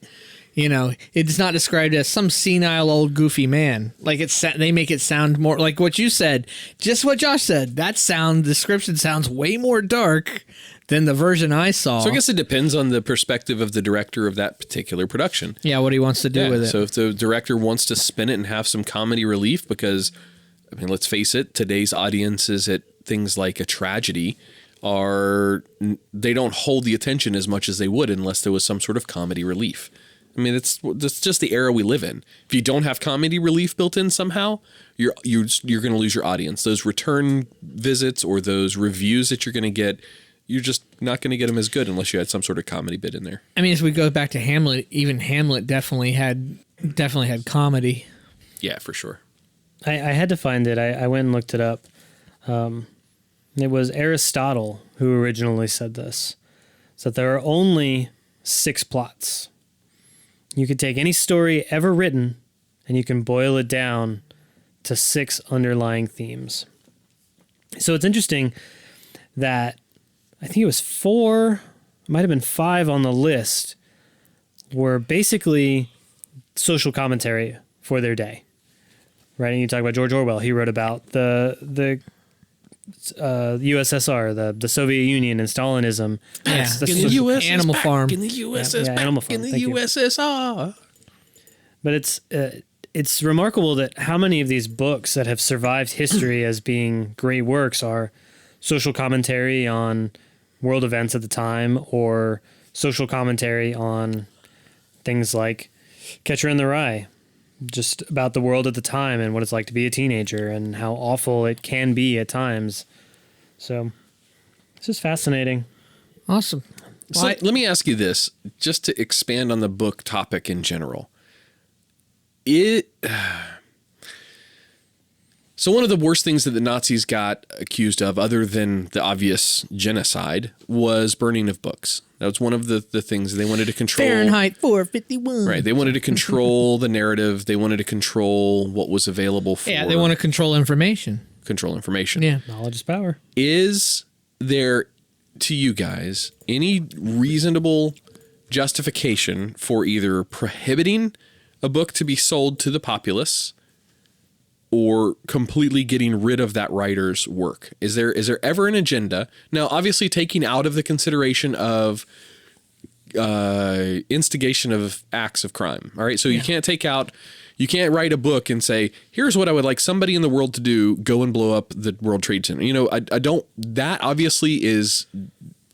it's not described as some senile old goofy man. Like they make it sound more like what you said, just what Josh said. That description sounds way more dark than the version I saw. So I guess it depends on the perspective of the director of that particular production. Yeah, what he wants to do with it. So if the director wants to spin it and have some comedy relief, because, let's face it, today's audiences at things like a tragedy they don't hold the attention as much as they would unless there was some sort of comedy relief. That's just the era we live in. If you don't have comedy relief built in somehow, you're going to lose your audience. Those return visits or those reviews that you're going to get, you're just not going to get them as good unless you had some sort of comedy bit in there. As we go back to Hamlet, even Hamlet definitely had comedy. Yeah, for sure. I had to find it. I went and looked it up. It was Aristotle who originally said this. So that there are only 6 plots. You could take any story ever written and you can boil it down to 6 underlying themes. So it's interesting that I think it was 4, it might have been 5 on the list, were basically social commentary for their day. Right? And you talk about George Orwell. He wrote about the USSR, the Soviet Union, and Stalinism. Yeah, in the USSR, Animal Farm. In the USSR, yeah, Animal Farm. In the Thank you. USSR. But it's remarkable that how many of these books that have survived history as being great works are social commentary on world events at the time, or social commentary on things like Catcher in the Rye, just about the world at the time and what it's like to be a teenager and how awful it can be at times. So it's just fascinating. Awesome. So let me ask you this, just to expand on the book topic in general. So one of the worst things that the Nazis got accused of, other than the obvious genocide, was burning of books. That was one of the things they wanted to control. Fahrenheit 451. Right. They wanted to control the narrative. They wanted to control what was available for. Yeah, they want to control information. Control information. Yeah. Knowledge is power. Is there, to you guys, any reasonable justification for either prohibiting a book to be sold to the populace or completely getting rid of that writer's work? Is there ever an agenda? Now, obviously taking out of the consideration of instigation of acts of crime. All right. So you can't write a book and say, here's what I would like somebody in the world to do, go and blow up the World Trade Center. That obviously is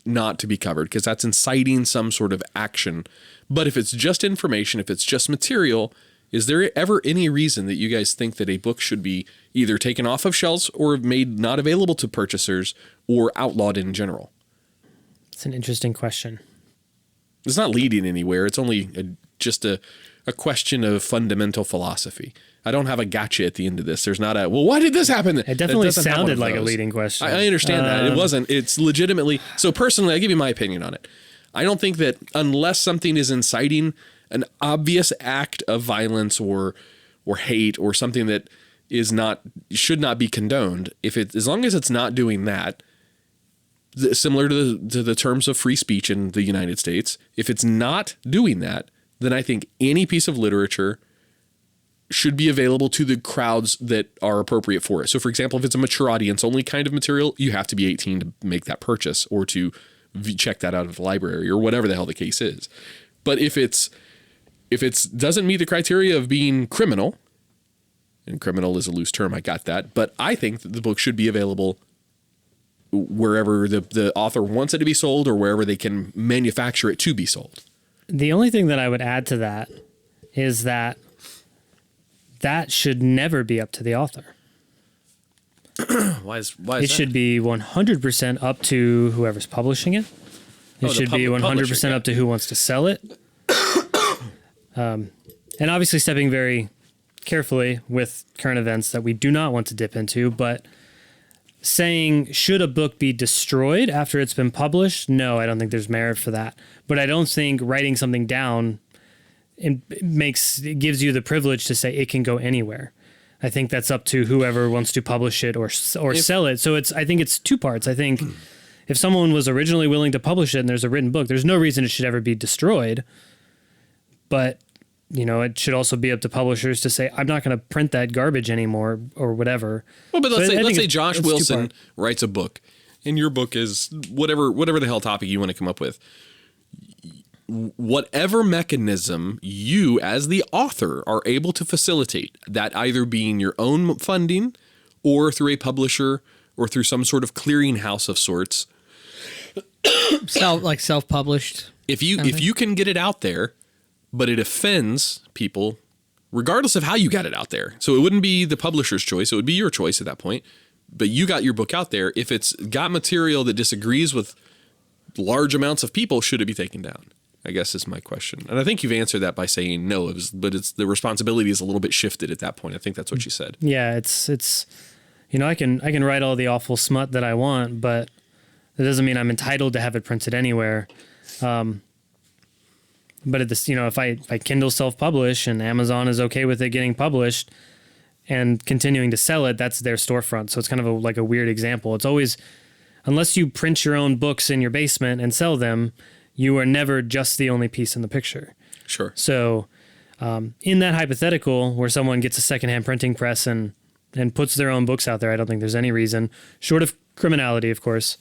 not to be covered because that's inciting some sort of action. But if it's just information, if it's just material, is there ever any reason that you guys think that a book should be either taken off of shelves or made not available to purchasers or outlawed in general? It's an interesting question. It's not leading anywhere. It's only just a question of fundamental philosophy. I don't have a gotcha at the end of this. There's not well, why did this happen? It definitely sounded like a leading question. I understand that. It wasn't. It's legitimately. So personally, I give you my opinion on it. I don't think that unless something is inciting an obvious act of violence or hate or something that should not be condoned, as long as it's not doing that, similar to the terms of free speech in the United States, if it's not doing that, then I think any piece of literature should be available to the crowds that are appropriate for it. So, for example, if it's a mature audience only kind of material, you have to be 18 to make that purchase or to check that out of the library or whatever the hell the case is. But if it doesn't meet the criteria of being criminal, and criminal is a loose term, I got that, but I think that the book should be available wherever the author wants it to be sold or wherever they can manufacture it to be sold. The only thing that I would add to that is that should never be up to the author. Why is It that? should be 100% up to whoever's publishing it. It should be 100% up to who wants to sell it. And obviously stepping very carefully with current events that we do not want to dip into, but saying, should a book be destroyed after it's been published? No, I don't think there's merit for that. But I don't think writing something down it gives you the privilege to say it can go anywhere. I think that's up to whoever wants to publish it or sell it. So I think it's two parts. I think if someone was originally willing to publish it and there's a written book, there's no reason it should ever be destroyed. But it should also be up to publishers to say, I'm not going to print that garbage anymore or whatever. Well, but let's say Josh Wilson writes a book and your book is whatever the hell topic you want to come up with. Whatever mechanism you as the author are able to facilitate, that either being your own funding or through a publisher or through some sort of clearinghouse of sorts. Self-published. If you can get it out there, but it offends people, regardless of how you got it out there. So it wouldn't be the publisher's choice. It would be your choice at that point. But you got your book out there. If it's got material that disagrees with large amounts of people, should it be taken down? I guess is my question. And I think you've answered that by saying no, but the responsibility is a little bit shifted at that point. I think that's what you said. Yeah, it's I can write all the awful smut that I want, but that doesn't mean I'm entitled to have it printed anywhere. But at this, if I Kindle self-publish and Amazon is okay with it getting published and continuing to sell it, that's their storefront. So it's kind of like a weird example. It's always, unless you print your own books in your basement and sell them, you are never just the only piece in the picture. Sure. So in that hypothetical where someone gets a secondhand printing press and puts their own books out there, I don't think there's any reason, short of criminality, of course,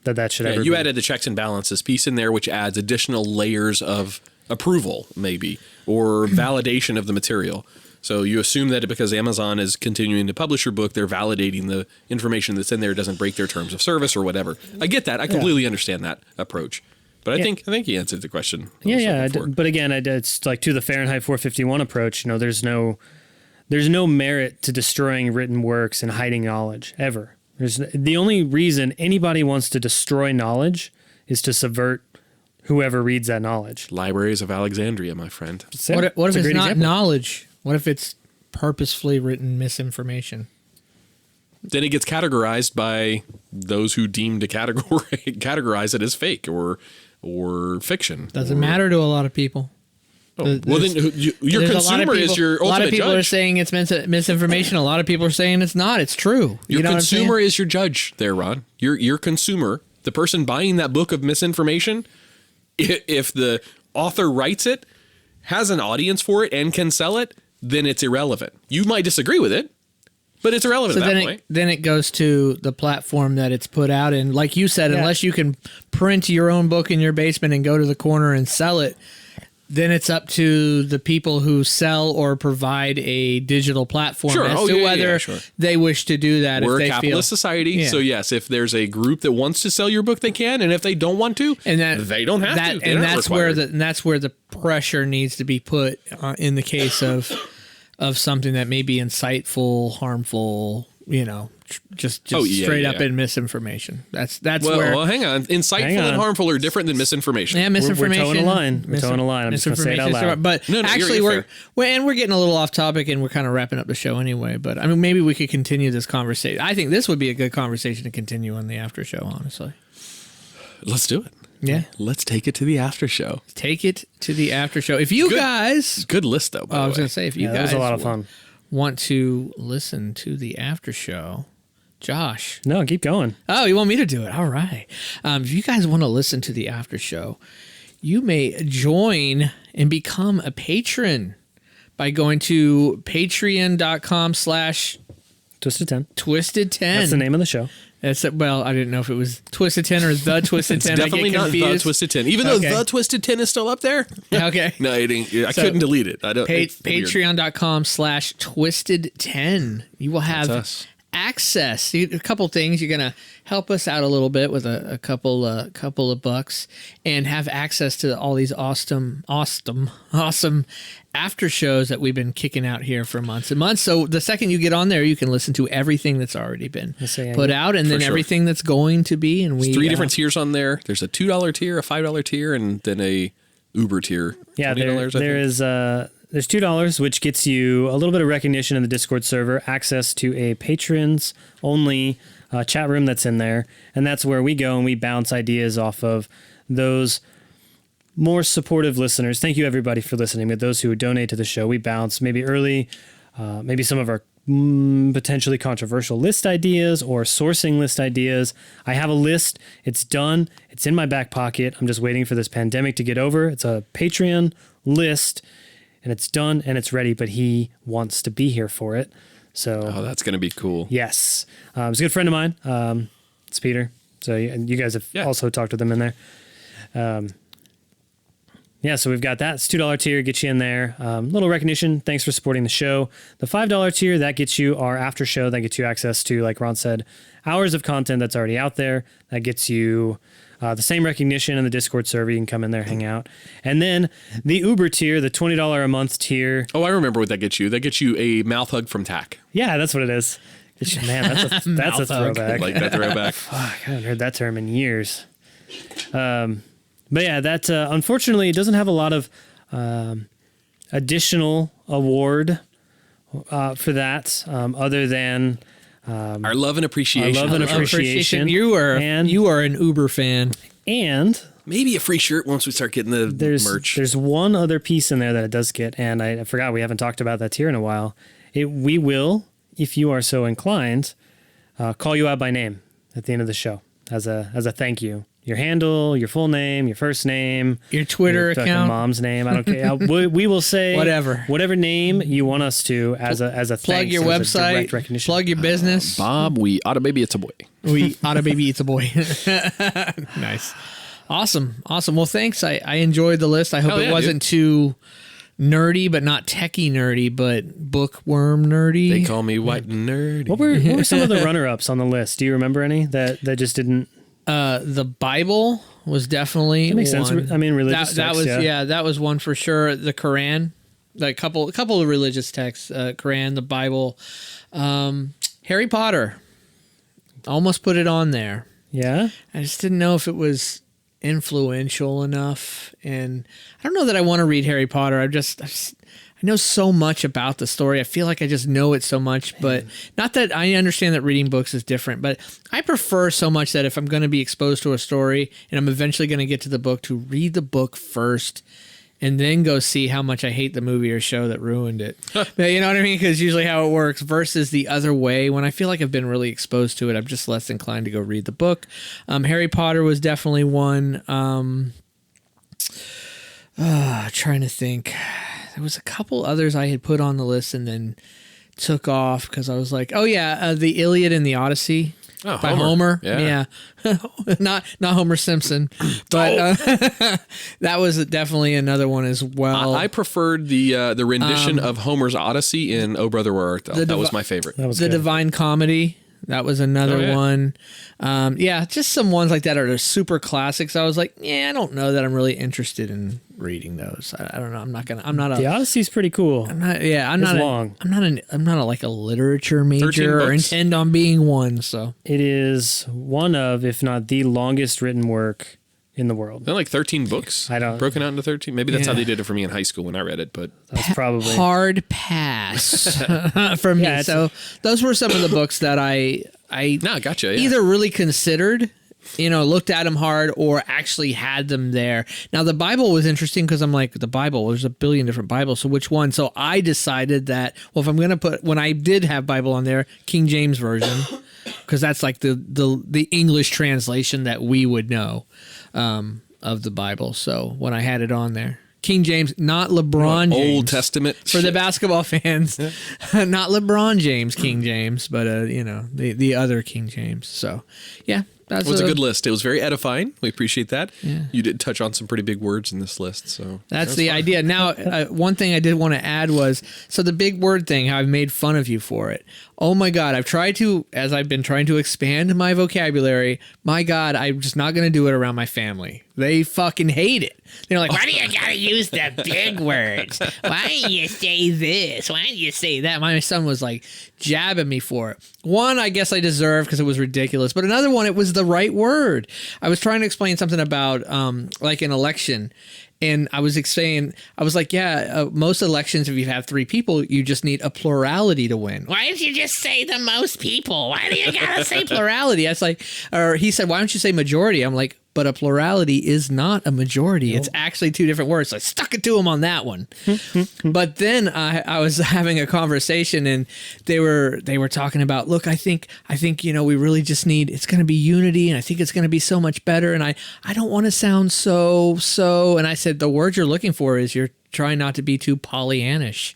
that should ever you be. added the checks and balances piece in there, which adds additional layers of approval, maybe, or validation of the material. So you assume that because Amazon is continuing to publish your book, they're validating the information that's in there doesn't break their terms of service or whatever. I get that. I completely understand that approach. But I think he answered the question. But again, it's like to the Fahrenheit 451 approach. There's no merit to destroying written works and hiding knowledge ever. The only reason anybody wants to destroy knowledge is to subvert whoever reads that knowledge. Libraries of Alexandria, my friend. What if a it's great not example. knowledge? What if it's purposefully written misinformation? Then it gets categorized by those who deem to categorize it as fake or fiction. Doesn't matter to a lot of people. Well, then your There's a lot of consumer is people- your A lot of ultimate people are judge. saying it's misinformation. A lot of people are saying it's not. It's true. Your You know what I'm saying? consumer is your judge there, Ron. Your consumer, the person buying that book of misinformation, if the author writes it, has an audience for it, and can sell it, then it's irrelevant. You might disagree with it, but it's irrelevant So at that point. then it goes to the platform that it's put out in. Like you said, unless you can print your own book in your basement and go to the corner and sell it, then it's up to the people who sell or provide a digital platform Sure. as Oh, to yeah, whether sure. they wish to do that. We're if a they capitalist feel, society, Yeah. so yes, if there's a group that wants to sell your book, they can, and if they don't want to, and that they don't have to. They're And not required. that's where the pressure needs to be put in the case of something that may be insightful, harmful, just straight up in misinformation. That's where. Well, hang on. Insightful and harmful are different than misinformation. Yeah, misinformation. We're towing a line. We're towing a line. I'm just going to say it out loud. But No, actually, you're we're getting a little off topic, and we're kind of wrapping up the show anyway. But I mean, maybe we could continue this conversation. I think this would be a good conversation to continue on the after show. Honestly, Let's do it. yeah, Let's take it to the after show. take it to the after show. If you guys, Good list, though. By I the was way. going to say, if you Yeah, that guys was a lot of fun. want to listen to the after show, Josh. No, keep going. Oh, you want me to do it? All right. If you guys want to listen to the after show, you may join and become a patron by going to Twisted 10. patreon.com/twisted10. That's the name of the show. That's it. Well, I didn't know if it was Twisted 10 or the Twisted It's 10. definitely I get not the confused. Twisted 10. Even though Okay. the Twisted 10 is still up there. Okay. No, it ain't. I So, couldn't delete it. I don't. it's weird. Patreon.com/twisted10. You will have us. access. A couple things. You're gonna help us out a little bit with a couple of bucks, and have access to all these awesome after shows that we've been kicking out here for months and months. So the second you get on there, you can listen to everything that's already been put out, and then sure. everything that's going to be. And There's 3 different tiers on there. There's a $2 tier, a $5 tier, and then a Uber tier. Yeah, $20, there's $2, which gets you a little bit of recognition in the Discord server, access to a patrons only chat room that's in there, and that's where we go and we bounce ideas off of those more supportive listeners. Thank you everybody for listening. With those who donate to the show, we bounce maybe early, maybe some of our potentially controversial list ideas or sourcing list ideas. I have a list. It's done. It's in my back pocket. I'm just waiting for this pandemic to get over. It's a Patreon list, and it's done and it's ready, but he wants to be here for it. So Oh, that's going to be cool. yes, it's a good friend of mine. It's Peter. So you guys have also talked with him in there. Yeah, so we've got that. It's $2 tier, gets you in there. Little recognition. Thanks for supporting the show. The $5 tier, that gets you our after show. That gets you access to, like Ron said, hours of content that's already out there. That gets you the same recognition in the Discord server. You can come in there, hang out. And then the Uber tier, the $20 a month tier. Oh, I remember what that gets you. That gets you a mouth hug from Tach. Yeah, that's what it is. Man, that's a throwback. Like that throwback. Fuck, I haven't heard that term in years. But yeah, that unfortunately it doesn't have a lot of additional award for that, other than Our love and appreciation. Our love and appreciation. You are an Uber fan. And maybe a free shirt once we start getting the merch. There's one other piece in there that it does get, and I forgot we haven't talked about that tier in a while. We will, if you are so inclined, call you out by name at the end of the show as a thank you. Your handle, your full name, your first name, your Twitter your account, mom's name. I don't care. We will say whatever name you want us to as a plug thanks, your as website, a direct recognition. plug your business. Bob, we oughta baby it's a boy. We oughta baby it's a boy. Nice, awesome. Well, thanks. I enjoyed the list. I hope it wasn't too nerdy, but not techie nerdy, but bookworm nerdy. They call me white and nerdy. What were some of the runner-ups on the list? Do you remember any that just didn't? The Bible was definitely that makes one. sense. I mean, religious that texts, was that was one for sure. The Quran, like couple of religious texts, Quran, the Bible, Harry Potter. Almost put it on there. Yeah, I just didn't know if it was influential enough, and I don't know that I want to read Harry Potter. I know so much about the story. I feel like I just know it so much, but not that I understand that reading books is different, but I prefer so much that if I'm going to be exposed to a story and I'm eventually going to get to the book, to read the book first and then go see how much I hate the movie or show that ruined it. You know what I mean? Because usually how it works versus the other way. When I feel like I've been really exposed to it, I'm just less inclined to go read the book. Harry Potter was definitely one. Trying to think. There was a couple others I had put on the list and then took off because I was like, oh yeah, the Iliad and the Odyssey by Homer. Yeah. not Homer Simpson, but that was definitely another one as well. I preferred the rendition of Homer's Odyssey in Oh Brother Where Art Thou. That was my favorite. That was the good. Divine Comedy. That was another one. Just some ones like that are super classics. I was like, I don't know that I'm really interested in reading those. I don't know. The Odyssey's pretty cool. I'm not long. I'm not like a literature major or intend on being one. So It is one of, if not the longest written work in the world. They're like 13 books. I don't- broken out into 13. Maybe that's how they did it for me in high school when I read it. But That's probably hard pass for me. Yeah, So those were some of the books that I gotcha. Yeah. either really considered, looked at them hard, or actually had them there. Now, the Bible was interesting because I'm like, the Bible, there's a billion different Bibles, so which one? So I decided that, well, if I'm going to put, when I did have Bible on there, King James Version, because that's like the English translation that we would know of the Bible. So when I had it on there, King James, not LeBron James. Old Testament. For the basketball fans, not LeBron James, King James, but the other King James. So, yeah, It was a good list. It was very edifying. We appreciate that. Yeah. You did touch on some pretty big words in this list. So That's the idea. Now, one thing I did want to add was, so the big word thing, how I've made fun of you for it. Oh my God, as I've been trying to expand my vocabulary, my God, I'm just not going to do it around my family. They fucking hate it. They're like, why do you got to use the big words? Why don't you say this? Why don't you say that? My son was like jabbing me for it. One, I guess I deserve because it was ridiculous. But another one, it was the right word. I was trying to explain something about like an election. And I was like, most elections, if you have 3 people, you just need a plurality to win. Why don't you just say the most people? Why do you gotta say plurality? I was like, or he said, why don't you say majority? I'm like, but a plurality is not a majority. It's actually 2 different words. So I stuck it to him on that one. But then I was having a conversation and they were talking about, look, I think we really just need, it's going to be unity, and I think it's going to be so much better. And I don't want to sound so. And I said, the word you're looking for is you're trying not to be too Pollyannish.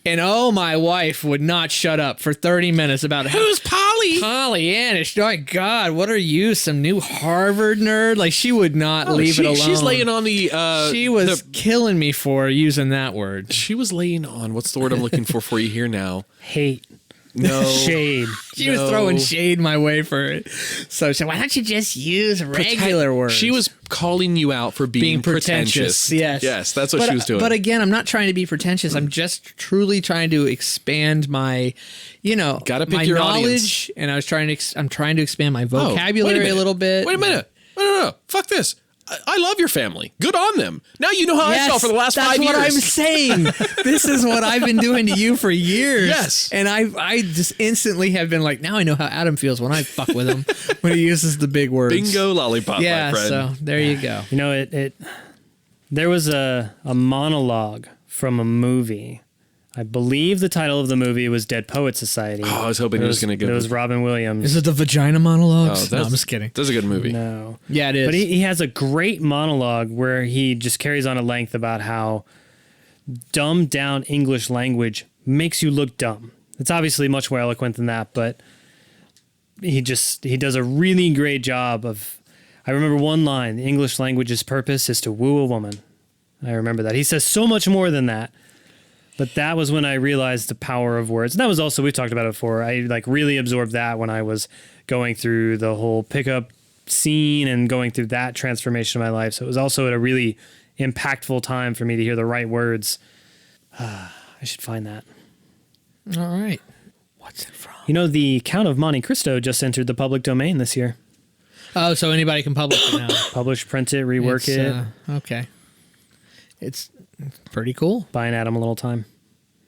And my wife would not shut up for 30 minutes about Who's Polly? Pollyannish. My God, what are you, some new Harvard nerd? Like, she would not leave it alone. She's laying on the. She was killing me for using that word. She was laying on. What's the word I'm looking for you here now? hate. No. Shade. She was throwing shade my way for it. So she said, why don't you just use regular words? She was calling you out for being pretentious. Yes. Yes, that's what she was doing. But again, I'm not trying to be pretentious. I'm just truly trying to expand my, Gotta pick my your knowledge. audience. And I'm trying to expand my vocabulary a little bit. Wait a minute. No. Fuck this. I love your family. Good on them. Now you know how I felt for the last 5 years. That's what I'm saying. This is what I've been doing to you for years. Yes. And I just instantly have been like, now I know how Adam feels when I fuck with him, when he uses the big words. Bingo lollipop, yeah, my friend. so there you go. You know, there was a monologue from a movie. I believe the title of the movie was Dead Poet Society. Oh, I was hoping it was going to go. It was Robin Williams. Is it the vagina monologues? Oh, No, I'm just kidding. That's a good movie. No. Yeah, it is. But he has a great monologue where he just carries on at length about how dumbed down English language makes you look dumb. It's obviously much more eloquent than that, but he does a really great job of, I remember one line, the English language's purpose is to woo a woman. I remember that. He says so much more than that. But that was when I realized the power of words. And that was also, we've talked about it before, I really absorbed that when I was going through the whole pickup scene and going through that transformation of my life. So it was also at a really impactful time for me to hear the right words. I should find that. All right. What's it from? You know, the Count of Monte Cristo just entered the public domain this year. Oh, so anybody can publish it now. Publish, print it, rework it. Okay. It's pretty cool. Buying Adam a little time.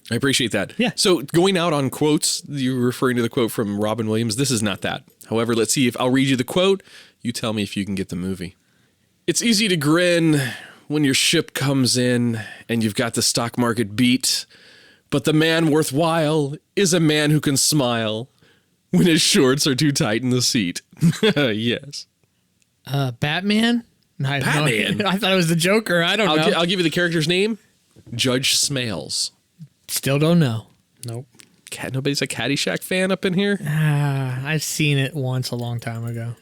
I appreciate that. Yeah. So going out on quotes, you were referring to the quote from Robin Williams. This is not that. However, let's see if I'll read you the quote. You tell me if you can get the movie. It's easy to grin when your ship comes in and you've got the stock market beat. But the man worthwhile is a man who can smile when his shorts are too tight in the seat. Yes. Batman? I have no Batman? idea. I thought it was the Joker. I don't know. I'll give you the character's name. Judge Smales. Still don't know. Nope. Nobody's a Caddyshack fan up in here? I've seen it once a long time ago.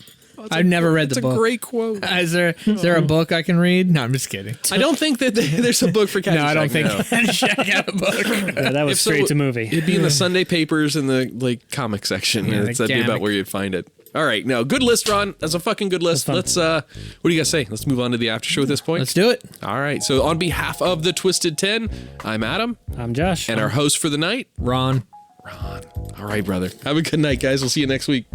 I've never read the book. It's a great quote. Is there a book I can read? No, I'm just kidding. I don't think that there's a book for Caddyshack. No, I don't think Caddyshack had a book. Yeah, that was If so, straight to movie. It'd be in the Sunday papers in the comic section. Yeah, That'd be about where you'd find it. All right, now good list, Ron. That's a fucking good list. Let's what do you guys say? Let's move on to the after show at this point. Let's do it. All right. So on behalf of the Twisted 10, I'm Adam, I'm Josh. and our host for the night, Ron. All right, brother. Have a good night, guys. We'll see you next week.